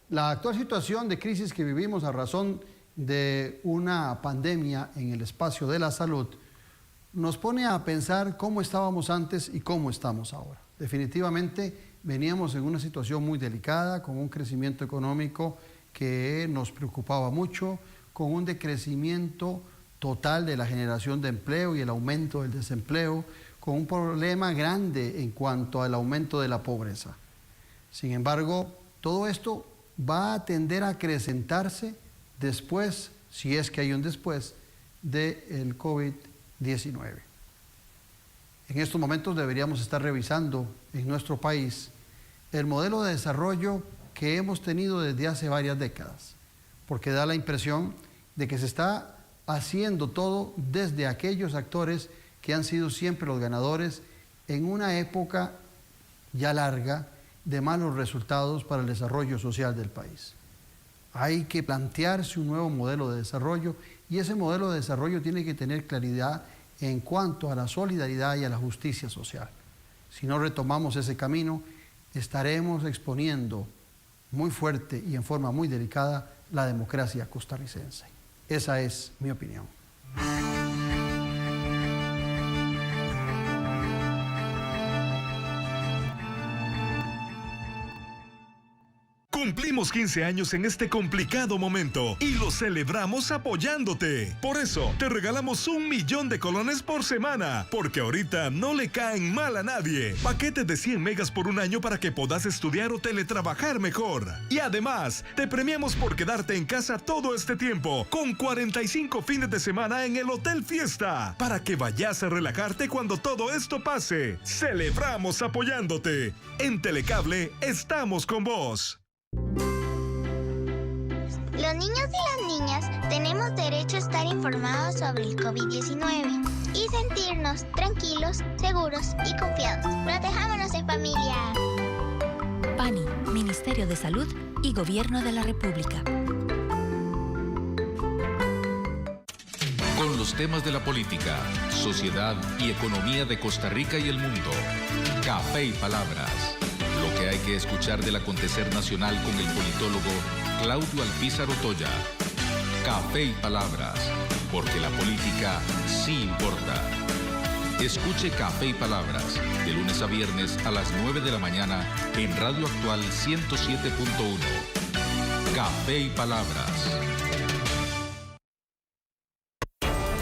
La actual situación de crisis que vivimos a razón de una pandemia en el espacio de la salud nos pone a pensar cómo estábamos antes y cómo estamos ahora. Definitivamente veníamos en una situación muy delicada, con un crecimiento económico que nos preocupaba mucho, con un decrecimiento total de la generación de empleo y el aumento del desempleo, con un problema grande en cuanto al aumento de la pobreza. Sin embargo, todo esto va a tender a acrecentarse después, si es que hay un después, del COVID-19. En estos momentos deberíamos estar revisando en nuestro país el modelo de desarrollo que hemos tenido desde hace varias décadas, porque da la impresión de que se está haciendo todo desde aquellos actores que han sido siempre los ganadores en una época ya larga de malos resultados para el desarrollo social del país. Hay que plantearse un nuevo modelo de desarrollo y ese modelo de desarrollo tiene que tener claridad en cuanto a la solidaridad y a la justicia social. Si no retomamos ese camino, estaremos exponiendo muy fuerte y en forma muy delicada la democracia costarricense. Esa es mi opinión. Cumplimos 15 años en este complicado momento y lo celebramos apoyándote. Por eso, te regalamos 1 millón de colones por semana, porque ahorita no le caen mal a nadie. Paquetes de 100 megas por un año para que puedas estudiar o teletrabajar mejor. Y además, te premiamos por quedarte en casa todo este tiempo, con 45 fines de semana en el Hotel Fiesta, para que vayas a relajarte cuando todo esto pase. Celebramos apoyándote. En Telecable estamos con vos. Los niños y las niñas tenemos derecho a estar informados sobre el COVID-19 y sentirnos tranquilos, seguros y confiados. Protejámonos en familia. PANI, Ministerio de Salud y Gobierno de la República. Con los temas de la política, sociedad y economía de Costa Rica y el mundo. Café y Palabras. Lo que hay que escuchar del acontecer nacional con el politólogo Claudio Alpizar Otoya. Café y Palabras, porque la política sí importa. Escuche Café y Palabras, de lunes a viernes a las 9 de la mañana en Radio Actual 107.1. Café y Palabras.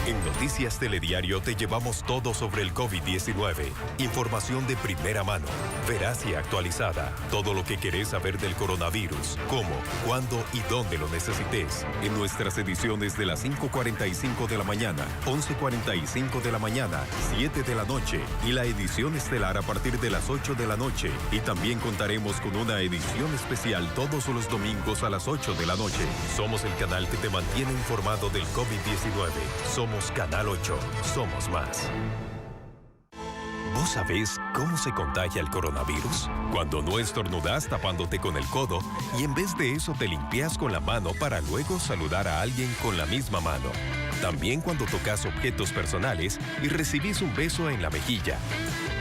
En Noticias Telediario te llevamos todo sobre el COVID-19. Información de primera mano, veraz y actualizada. Todo lo que querés saber del coronavirus, cómo, cuándo y dónde lo necesites. En nuestras ediciones de las 5:45 de la mañana, 11:45 de la mañana, 7 de la noche y la edición estelar a partir de las 8 de la noche. Y también contaremos con una edición especial todos los domingos a las 8 de la noche. Somos el canal que te mantiene informado del COVID-19. Somos Canal 8, somos más. ¿Vos sabés cómo se contagia el coronavirus? Cuando no estornudás tapándote con el codo y en vez de eso te limpias con la mano para luego saludar a alguien con la misma mano. También cuando tocas objetos personales y recibís un beso en la mejilla.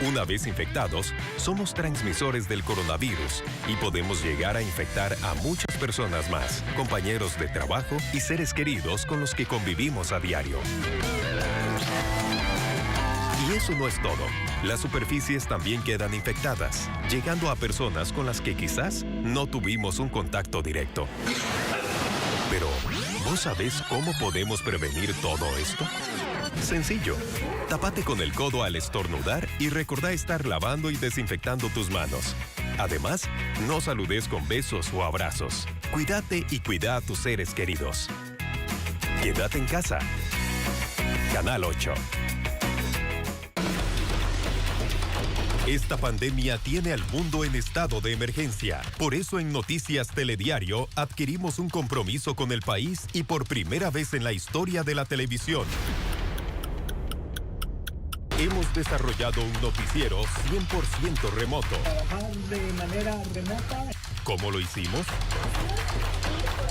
Una vez infectados, somos transmisores del coronavirus y podemos llegar a infectar a muchas personas más, compañeros de trabajo y seres queridos con los que convivimos a diario. Y eso no es todo. Las superficies también quedan infectadas, llegando a personas con las que quizás no tuvimos un contacto directo. Pero, ¿vos sabés cómo podemos prevenir todo esto? Sencillo. Tápate con el codo al estornudar y recordá estar lavando y desinfectando tus manos. Además, no saludes con besos o abrazos. Cuídate y cuida a tus seres queridos. Quédate en casa. Canal 8. Esta pandemia tiene al mundo en estado de emergencia. Por eso en Noticias Telediario adquirimos un compromiso con el país y por primera vez en la historia de la televisión. Hemos desarrollado un noticiero 100% remoto. ¿Trabajar de manera remota? ¿Cómo lo hicimos?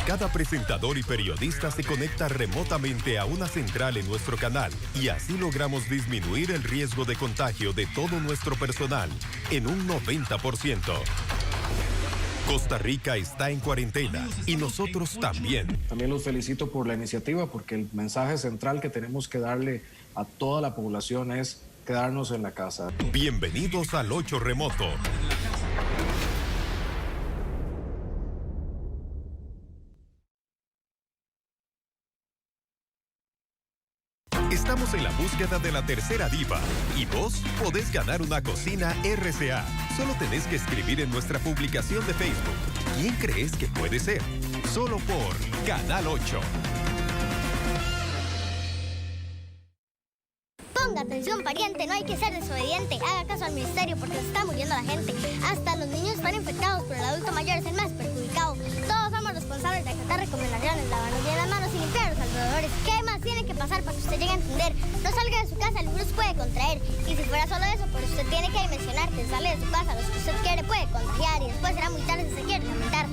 Cada presentador y periodista se conecta remotamente a una central en nuestro canal y así logramos disminuir el riesgo de contagio de todo nuestro personal en un 90%. Costa Rica está en cuarentena y nosotros también. También los felicito por la iniciativa porque el mensaje central que tenemos que darle a toda la población es quedarnos en la casa. Bienvenidos al 8 Remoto. Estamos en la búsqueda de la tercera diva y vos podés ganar una cocina RCA. Solo tenés que escribir en nuestra publicación de Facebook. ¿Quién crees que puede ser? Solo por Canal 8. Ponga atención, pariente, no hay que ser desobediente. Haga caso al ministerio porque se está muriendo la gente. Hasta los niños están infectados, pero el adulto mayor es el más perjudicado. Todos somos responsables de acatar recomendaciones, lavarnos bien las manos y limpiar los alrededores. ¿Qué más tiene que pasar para que usted llegue a entender? No salga de su casa, el virus puede contraer. Y si fuera solo eso, pero usted tiene que dimensionar que sale de su casa, los que usted quiere puede contagiar y después será muy tarde si se quiere lamentar.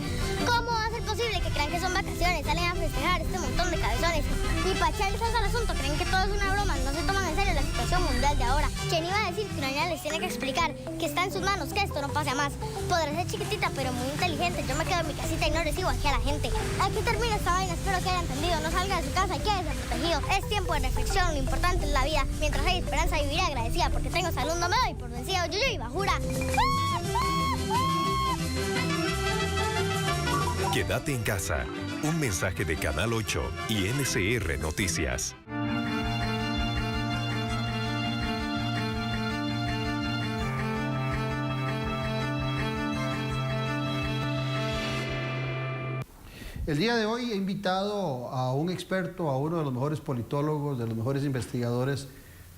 ¿Cómo va a ser posible que crean que son vacaciones? Salen a festejar este montón de cabezones. Y para echarles al asunto, creen que todo es una broma, no se toman en serio la situación mundial de ahora. ¿Quién iba a decir que una niña les tiene que explicar que está en sus manos, que esto no pase a más? Podrá ser chiquitita, pero muy inteligente. Yo me quedo en mi casita y no recibo aquí a la gente. Aquí termina esta vaina, espero que haya entendido. No salga de su casa y quédese protegido. Es tiempo de reflexión, lo importante es la vida. Mientras hay esperanza, viviré agradecida porque tengo salud, no me doy por vencido. Yo y bajura. Quédate en casa. Un mensaje de Canal 8 y NCR Noticias. El día de hoy he invitado a un experto, a uno de los mejores politólogos, de los mejores investigadores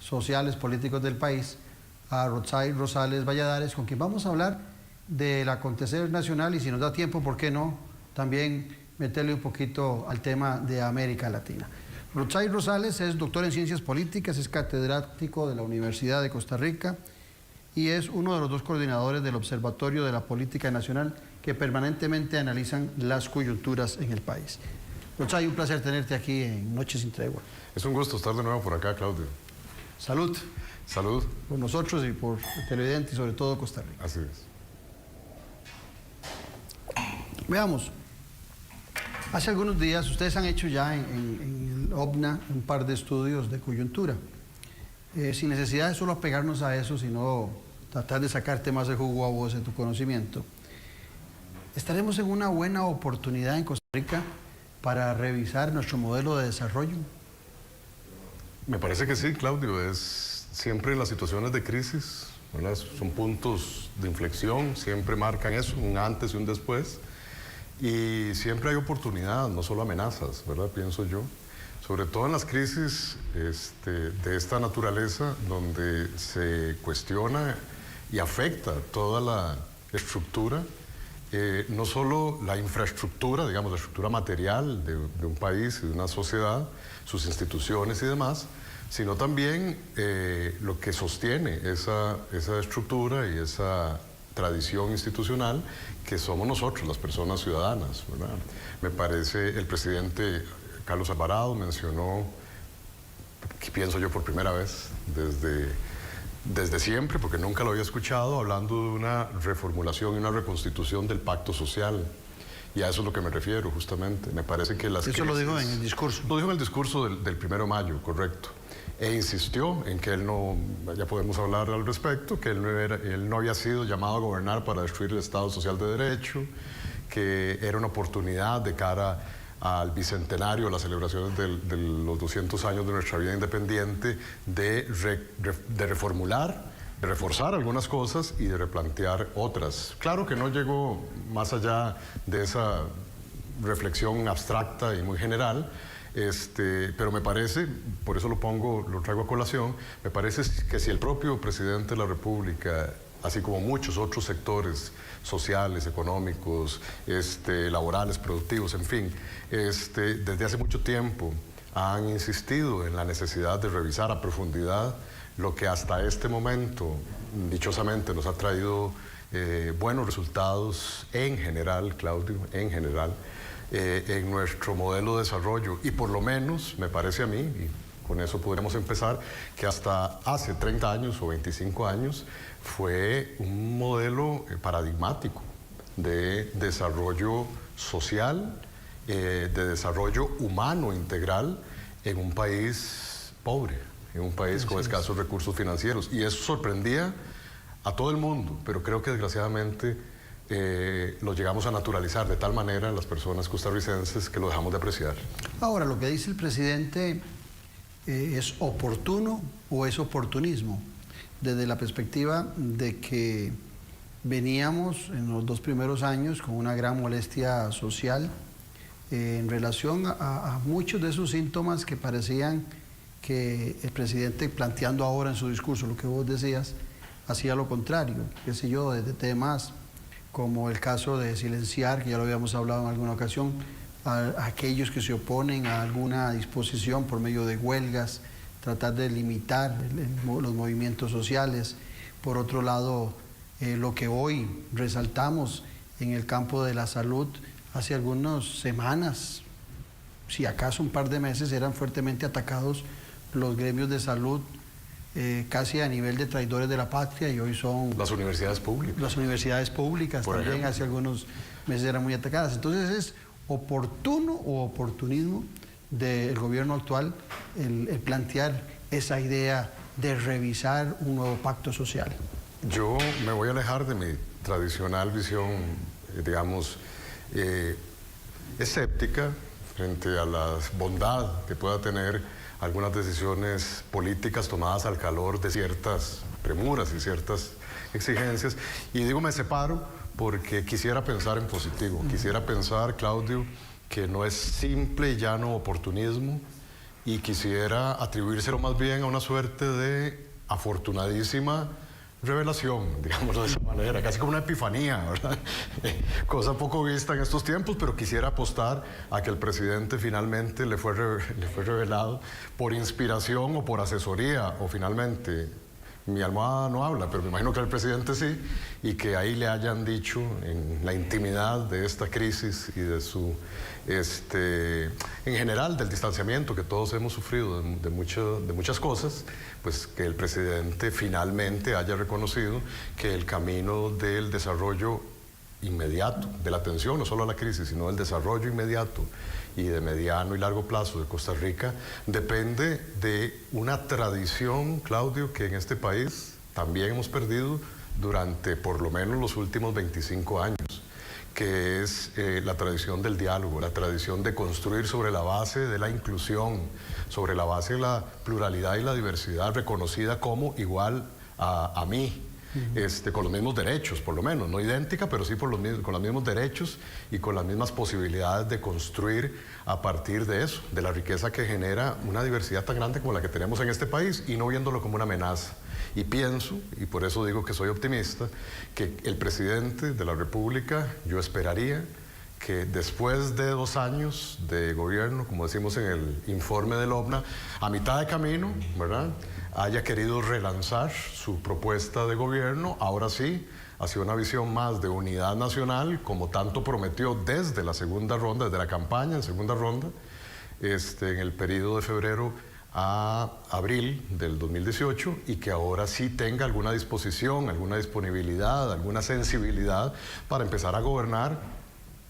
sociales, políticos del país, a Rotzai Rosales Valladares, con quien vamos a hablar del acontecer nacional y si nos da tiempo, ¿por qué no? También meterle un poquito al tema de América Latina. Rotzai Rosales es doctor en Ciencias Políticas, es catedrático de la Universidad de Costa Rica y es uno de los dos coordinadores del Observatorio de la Política Nacional que permanentemente analizan las coyunturas en el país. Rotzai, un placer tenerte aquí en Noche sin Tregua. Es un gusto estar de nuevo por acá, Claudio. Salud. Salud. Por nosotros y por el televidente y sobre todo Costa Rica. Así es. Veamos. Hace algunos días ustedes han hecho ya en el OBNA un par de estudios de coyuntura. Sin necesidad de solo apegarnos a eso, sino tratar de sacarte más de jugo a vos en tu conocimiento. ¿Estaremos en una buena oportunidad en Costa Rica para revisar nuestro modelo de desarrollo? Me parece que sí, Claudio. Es siempre las situaciones de crisis, ¿verdad? Son puntos de inflexión, siempre marcan eso, un antes y un después. Y siempre hay oportunidad, no solo amenazas, ¿verdad? Pienso yo. Sobre todo en las crisis de esta naturaleza, donde se cuestiona y afecta toda la estructura, no solo la infraestructura, digamos, la estructura material de un país y de una sociedad, sus instituciones y demás, sino también lo que sostiene esa estructura y esa tradición institucional que somos nosotros, las personas ciudadanas, ¿verdad? Me parece el presidente Carlos Alvarado mencionó, que pienso yo por primera vez, desde siempre, porque nunca lo había escuchado, hablando de una reformulación y una reconstitución del pacto social. Y a eso es lo que me refiero, justamente. Me parece que las crisis... Eso lo dijo en el discurso. Lo dijo en el discurso del 1 de mayo, correcto. E insistió en que él no, ya podemos hablar al respecto, que él no había sido llamado a gobernar para destruir el Estado Social de Derecho, que era una oportunidad de cara al bicentenario, las celebraciones de los 200 años de nuestra vida independiente, de reformular, de reforzar algunas cosas y de replantear otras. Claro que no llegó más allá de esa reflexión abstracta y muy general, pero me parece, por eso lo traigo a colación, me parece que si el propio presidente de la República, así como muchos otros sectores sociales, económicos, laborales, productivos, en fin, desde hace mucho tiempo han insistido en la necesidad de revisar a profundidad lo que hasta este momento, dichosamente, nos ha traído buenos resultados en general, Claudio, en general, en nuestro modelo de desarrollo. Y por lo menos, me parece a mí, y con eso podremos empezar, que hasta hace 30 años o 25 años fue un modelo paradigmático. de desarrollo social, de desarrollo humano integral en un país pobre, en un país con escasos recursos financieros. Y eso sorprendía a todo el mundo, pero creo que desgraciadamente lo llegamos a naturalizar de tal manera las personas costarricenses que lo dejamos de apreciar. Ahora, lo que dice el presidente, ¿es oportuno o es oportunismo? Desde la perspectiva de que veníamos en los 2 primeros años con una gran molestia social en relación a muchos de esos síntomas que parecían que el presidente, planteando ahora en su discurso lo que vos decías, hacía lo contrario, qué sé yo, desde temas como el caso de silenciar, que ya lo habíamos hablado en alguna ocasión, a aquellos que se oponen a alguna disposición por medio de huelgas, tratar de limitar los movimientos sociales. Por otro lado, lo que hoy resaltamos en el campo de la salud, hace algunas semanas, si acaso un par de meses, eran fuertemente atacados los gremios de salud, casi a nivel de traidores de la patria, y hoy son... Las universidades públicas. Las universidades públicas por también ejemplo. hace algunos meses eran muy atacadas. Entonces, ¿es oportuno o oportunismo del gobierno actual el plantear esa idea de revisar un nuevo pacto social? Yo me voy a alejar de mi tradicional visión, digamos, escéptica frente a la bondad que pueda tener algunas decisiones políticas tomadas al calor de ciertas premuras y ciertas exigencias. Y digo, me separo porque quisiera pensar en positivo. Quisiera pensar, Claudio, que no es simple y llano oportunismo, y quisiera atribuírselo más bien a una suerte de afortunadísima revelación, digámoslo de esa manera, casi como una epifanía, ¿verdad? Cosa poco vista en estos tiempos, pero quisiera apostar a que el presidente finalmente le fue revelado por inspiración o por asesoría, o finalmente, mi almohada no habla, pero me imagino que el presidente sí, y que ahí le hayan dicho en la intimidad de esta crisis y de su, en general, del distanciamiento que todos hemos sufrido de muchas cosas, pues que el presidente finalmente haya reconocido que el camino del desarrollo inmediato, de la atención no solo a la crisis, sino del desarrollo inmediato y de mediano y largo plazo de Costa Rica, depende de una tradición, Claudio, que en este país también hemos perdido durante por lo menos los últimos 25 años, que es la tradición del diálogo, la tradición de construir sobre la base de la inclusión, sobre la base de la pluralidad y la diversidad reconocida como igual a mí. Con los mismos derechos, por lo menos, no idéntica, pero sí con los mismos derechos y con las mismas posibilidades de construir a partir de eso, de la riqueza que genera una diversidad tan grande como la que tenemos en este país, y no viéndolo como una amenaza. Y pienso, y por eso digo que soy optimista, que el presidente de la República, yo esperaría que después de 2 años de gobierno, como decimos en el informe del OBNA, a mitad de camino, ¿verdad?, haya querido relanzar su propuesta de gobierno, ahora sí, hacia una visión más de unidad nacional, como tanto prometió desde la segunda ronda, desde la campaña en segunda ronda, en el periodo de febrero a abril del 2018, y que ahora sí tenga alguna disposición, alguna disponibilidad, alguna sensibilidad para empezar a gobernar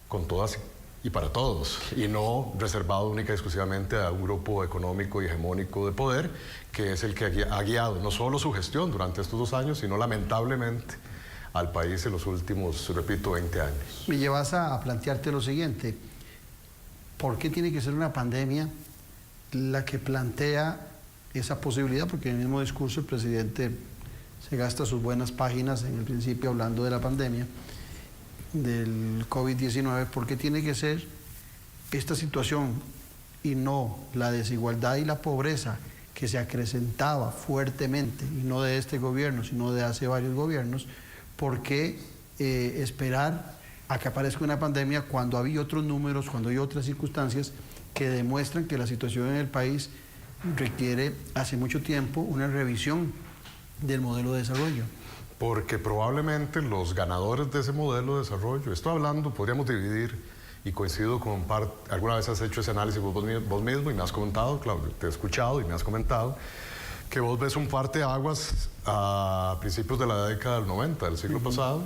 con todas y para todos, y no reservado única y exclusivamente a un grupo económico y hegemónico de poder, que es el que ha guiado no solo su gestión durante estos 2 años, sino lamentablemente al país en los últimos, repito, 20 años. Me llevas a plantearte lo siguiente: ¿por qué tiene que ser una pandemia la que plantea esa posibilidad? Porque en el mismo discurso el presidente se gasta sus buenas páginas en el principio hablando de la pandemia del COVID-19. ¿Por qué tiene que ser esta situación y no la desigualdad y la pobreza que se acrecentaba fuertemente, y no de este gobierno, sino de hace varios gobiernos? ¿Por qué esperar a que aparezca una pandemia cuando había otros números, cuando hay otras circunstancias que demuestran que la situación en el país requiere hace mucho tiempo una revisión del modelo de desarrollo? Porque probablemente los ganadores de ese modelo de desarrollo, estoy hablando, podríamos dividir, y coincido con alguna vez has hecho ese análisis vos mismo y me has comentado, Claudio, te he escuchado y me has comentado, que vos ves un parteaguas a principios de la década del 90, del siglo pasado,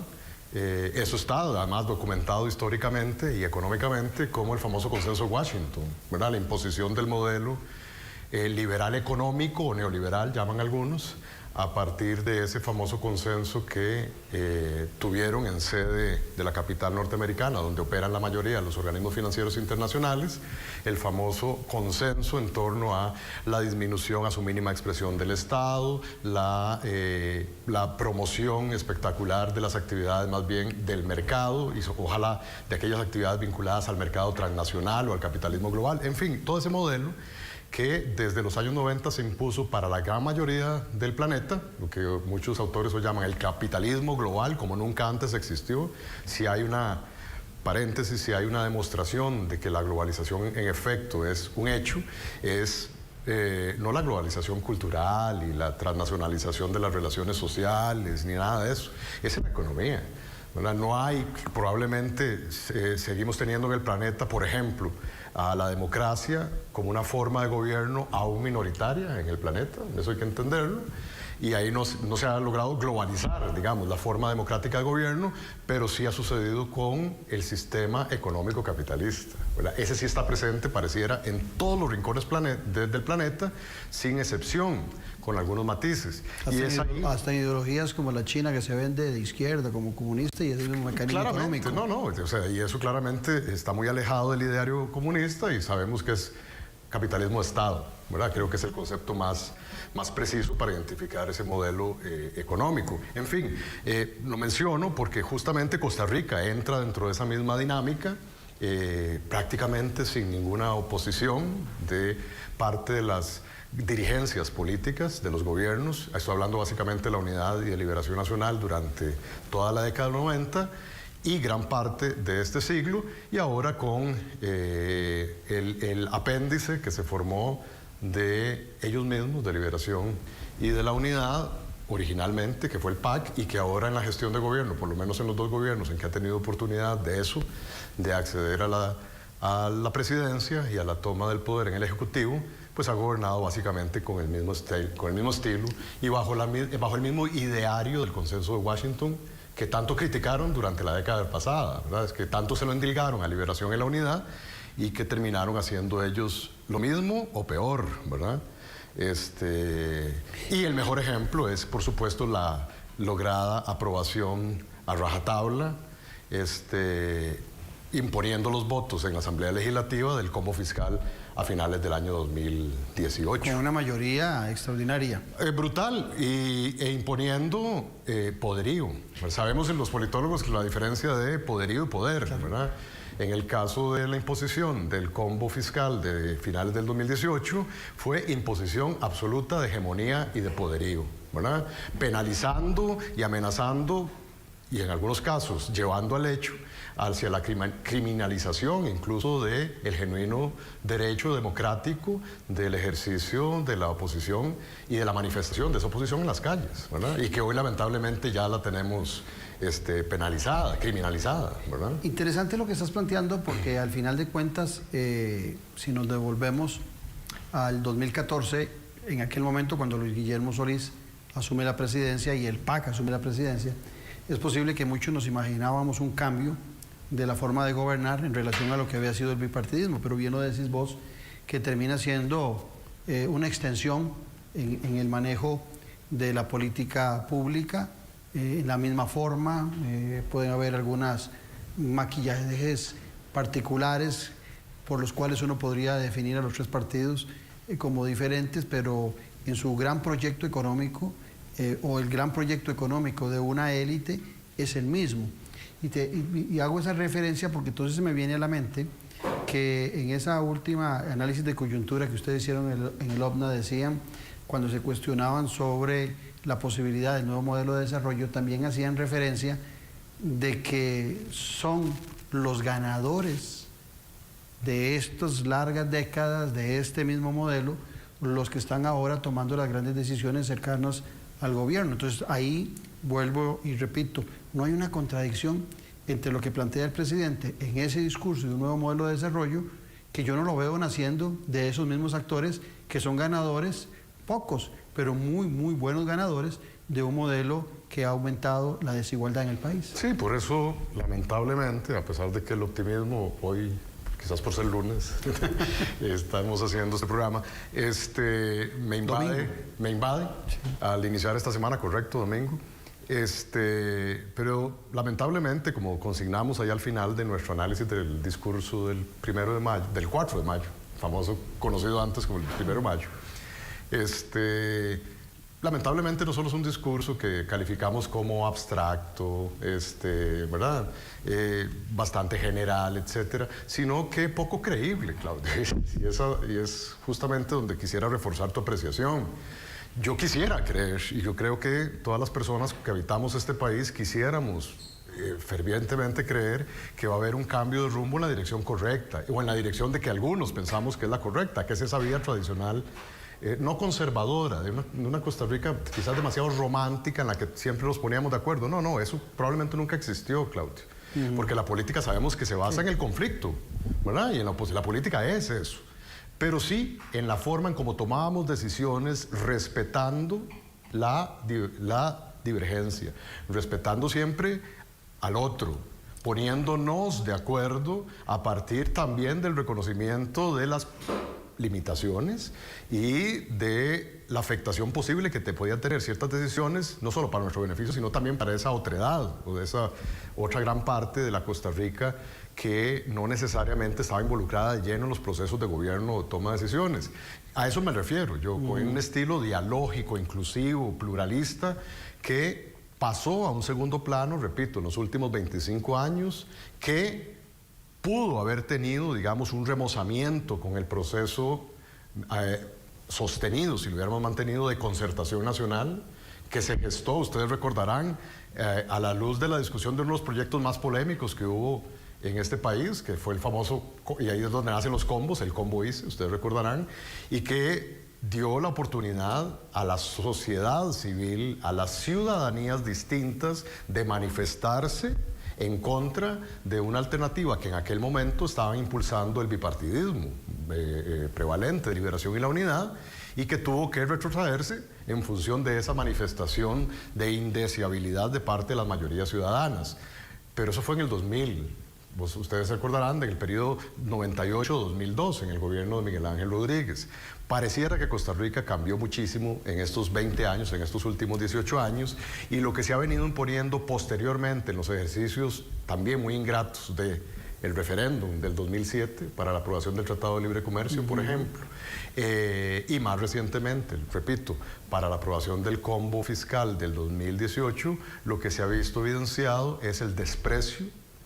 Eso está además documentado históricamente y económicamente como el famoso consenso de Washington, ¿verdad? La imposición del modelo liberal económico o neoliberal, llaman algunos, a partir de ese famoso consenso que tuvieron en sede de la capital norteamericana, donde operan la mayoría de los organismos financieros internacionales, el famoso consenso en torno a la disminución a su mínima expresión del Estado, la promoción espectacular de las actividades más bien del mercado y ojalá de aquellas actividades vinculadas al mercado transnacional o al capitalismo global, en fin, todo ese modelo que desde los años 90 se impuso para la gran mayoría del planeta, lo que muchos autores hoy llaman el capitalismo global, como nunca antes existió. Si hay una paréntesis, si hay una demostración de que la globalización en efecto es un hecho, es no la globalización cultural y la transnacionalización de las relaciones sociales, ni nada de eso, es en la economía. ¿Verdad? No hay, probablemente seguimos teniendo en el planeta, por ejemplo, a la democracia como una forma de gobierno aún minoritaria en el planeta, eso hay que entenderlo, y ahí no se ha logrado globalizar, digamos, la forma democrática de gobierno, pero sí ha sucedido con el sistema económico capitalista, ¿verdad? Ese sí está presente, pareciera, en todos los rincones del planeta, sin excepción, con algunos matices. Hasta en ideologías como la China, que se vende de izquierda como comunista, y es un mecanismo económico. O sea, y eso claramente está muy alejado del ideario comunista y sabemos que es capitalismo de Estado, ¿verdad? Creo que es el concepto más preciso para identificar ese modelo económico. En fin, lo menciono porque justamente Costa Rica entra dentro de esa misma dinámica, prácticamente sin ninguna oposición de parte de las dirigencias políticas de los gobiernos. Estoy hablando básicamente de la Unidad y de Liberación Nacional durante toda la década del 90 y gran parte de este siglo, y ahora con el apéndice que se formó de ellos mismos, de Liberación y de la Unidad, originalmente, que fue el PAC, y que ahora en la gestión de gobierno, por lo menos en los dos gobiernos en que ha tenido oportunidad de eso, de acceder a la presidencia y a la toma del poder en el Ejecutivo, pues ha gobernado básicamente con el mismo estilo y bajo el mismo ideario del consenso de Washington, que tanto criticaron durante la década pasada, ¿verdad? Es que tanto se lo endilgaron a Liberación y la Unidad y que terminaron haciendo ellos lo mismo o peor, ¿verdad? Y el mejor ejemplo es, por supuesto, la lograda aprobación a rajatabla, imponiendo los votos en la Asamblea Legislativa del combo fiscal a finales del año 2018. Con una mayoría extraordinaria. Brutal, e imponiendo poderío. Sabemos en los politólogos que la diferencia de poderío y poder, claro, ¿verdad? En el caso de la imposición del combo fiscal de finales del 2018, fue imposición absoluta de hegemonía y de poderío, ¿verdad? Penalizando y amenazando, y en algunos casos llevando al hecho hacia la criminalización incluso del genuino derecho democrático del ejercicio de la oposición y de la manifestación de esa oposición en las calles, ¿verdad? Y que hoy lamentablemente ya la tenemos penalizada, criminalizada, ¿verdad? Interesante lo que estás planteando, porque al final de cuentas, si nos devolvemos al 2014, en aquel momento cuando Luis Guillermo Solís asume la presidencia y el PAC asume la presidencia, es posible que muchos nos imaginábamos un cambio de la forma de gobernar en relación a lo que había sido el bipartidismo, pero bien lo decís vos, que termina siendo una extensión en el manejo de la política pública, en la misma forma, pueden haber algunas maquillajes particulares por los cuales uno podría definir a los tres partidos como diferentes, pero en su gran proyecto económico o el gran proyecto económico de una élite es el mismo. Y hago esa referencia porque entonces se me viene a la mente que en esa última análisis de coyuntura que ustedes hicieron en el OPNA decían, cuando se cuestionaban sobre la posibilidad del nuevo modelo de desarrollo, también hacían referencia de que son los ganadores de estas largas décadas de este mismo modelo los que están ahora tomando las grandes decisiones cercanas al gobierno. Entonces ahí vuelvo y repito, no hay una contradicción entre lo que plantea el presidente en ese discurso de un nuevo modelo de desarrollo, que yo no lo veo naciendo de esos mismos actores que son ganadores, pocos, pero muy, muy buenos ganadores de un modelo que ha aumentado la desigualdad en el país. Sí, por eso, lamentablemente, a pesar de que el optimismo hoy, quizás por ser lunes, estamos haciendo este programa, me invade sí. Al iniciar esta semana, correcto, domingo. Pero lamentablemente, como consignamos ahí al final de nuestro análisis del discurso del 4 de mayo, famoso, conocido antes como el 1 de mayo, lamentablemente no solo es un discurso que calificamos como abstracto, ¿verdad? Bastante general, etcétera, sino que poco creíble, Claudia. Y es justamente donde quisiera reforzar tu apreciación. Yo quisiera creer, y yo creo que todas las personas que habitamos este país quisiéramos fervientemente creer que va a haber un cambio de rumbo en la dirección correcta, o en la dirección de que algunos pensamos que es la correcta, que es esa vía tradicional, no conservadora, de una Costa Rica quizás demasiado romántica en la que siempre nos poníamos de acuerdo. No, eso probablemente nunca existió, Claudio, porque la política sabemos que se basa en el conflicto, ¿verdad? Y la política es eso. Pero sí en la forma en cómo tomábamos decisiones respetando la divergencia, respetando siempre al otro, poniéndonos de acuerdo a partir también del reconocimiento de las limitaciones y de la afectación posible que te podían tener ciertas decisiones, no solo para nuestro beneficio, sino también para esa otredad o de esa otra gran parte de la Costa Rica que no necesariamente estaba involucrada de lleno en los procesos de gobierno o toma de decisiones. A eso me refiero, yo con un estilo dialógico, inclusivo, pluralista, que pasó a un segundo plano, repito, en los últimos 25 años, que pudo haber tenido, digamos, un remozamiento con el proceso sostenido, si lo hubiéramos mantenido, de concertación nacional, que se gestó, ustedes recordarán, a la luz de la discusión de uno de los proyectos más polémicos que hubo en este país, que fue el famoso, y ahí es donde nacen los combos, el combo ICE, ustedes recordarán, y que dio la oportunidad a la sociedad civil, a las ciudadanías distintas, de manifestarse en contra de una alternativa que en aquel momento estaba impulsando el bipartidismo prevalente de Liberación y la Unidad, y que tuvo que retrotraerse en función de esa manifestación de indeseabilidad de parte de las mayorías ciudadanas. Pero eso fue en el 2000. Ustedes se acordarán del periodo 98-2002 en el gobierno de Miguel Ángel Rodríguez. Pareciera que Costa Rica cambió muchísimo en estos 20 años, en estos últimos 18 años, y lo que se ha venido imponiendo posteriormente en los ejercicios también muy ingratos del referéndum del 2007 para la aprobación del Tratado de Libre Comercio, por ejemplo, y más recientemente, repito, para la aprobación del combo fiscal del 2018, lo que se ha visto evidenciado es el desprecio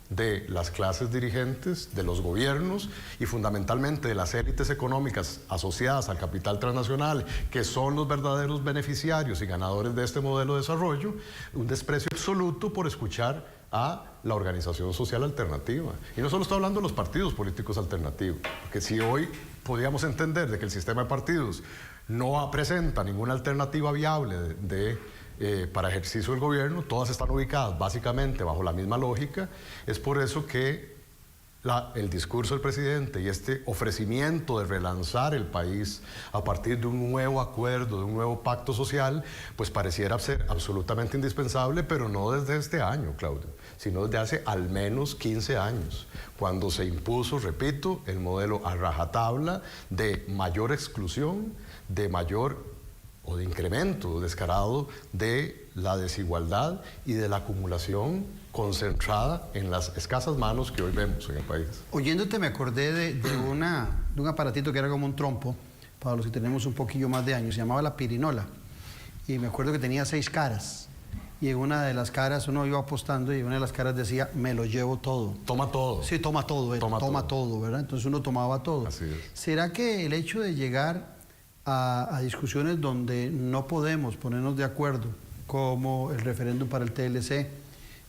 de las clases dirigentes, de los gobiernos y fundamentalmente de las élites económicas asociadas al capital transnacional, que son los verdaderos beneficiarios y ganadores de este modelo de desarrollo, un desprecio absoluto por escuchar a la organización social alternativa. Y no solo estoy hablando de los partidos políticos alternativos, porque si hoy podríamos entender de que el sistema de partidos no presenta ninguna alternativa viable para ejercicio del gobierno, todas están ubicadas básicamente bajo la misma lógica. Es por eso que el discurso del presidente y este ofrecimiento de relanzar el país a partir de un nuevo acuerdo, de un nuevo pacto social, pues pareciera ser absolutamente indispensable, pero no desde este año, Claudio, sino desde hace al menos 15 años, cuando se impuso, repito, el modelo a rajatabla de mayor exclusión, de incremento descarado de la desigualdad y de la acumulación concentrada en las escasas manos que hoy vemos en el país. Oyéndote me acordé de un aparatito que era como un trompo, para los que tenemos un poquillo más de años, se llamaba la pirinola, y me acuerdo que tenía 6 caras, y en una de las caras uno iba apostando y una de las caras decía, me lo llevo todo. Toma todo. Sí, toma todo, toma todo, ¿verdad? Entonces uno tomaba todo. Así es. ¿Será que el hecho de llegar a discusiones donde no podemos ponernos de acuerdo, como el referéndum para el TLC,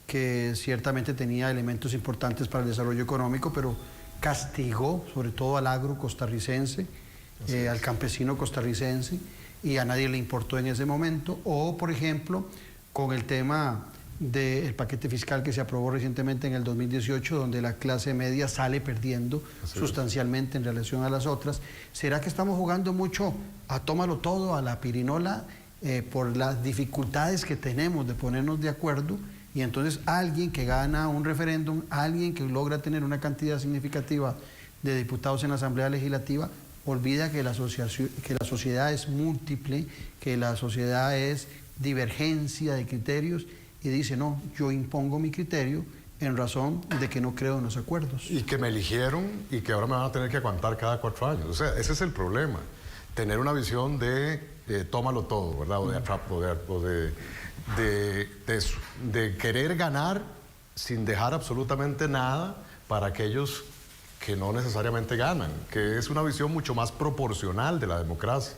que ciertamente tenía elementos importantes para el desarrollo económico, pero castigó sobre todo al agro costarricense, al campesino costarricense, y a nadie le importó en ese momento? O, por ejemplo, con el tema del paquete fiscal que se aprobó recientemente en el 2018, donde la clase media sale perdiendo sustancialmente en relación a las otras. ¿Será que estamos jugando mucho a tómalo todo, a la pirinola, por las dificultades que tenemos de ponernos de acuerdo, y entonces alguien que gana un referéndum, alguien que logra tener una cantidad significativa de diputados en la Asamblea Legislativa, olvida que la sociedad es múltiple, que la sociedad es divergencia de criterios, y dice, no, yo impongo mi criterio en razón de que no creo en los acuerdos. Y que me eligieron y que ahora me van a tener que aguantar cada 4 años. O sea, ese es el problema. Tener una visión de tómalo todo, ¿verdad? De querer ganar sin dejar absolutamente nada para aquellos que no necesariamente ganan, que es una visión mucho más proporcional de la democracia.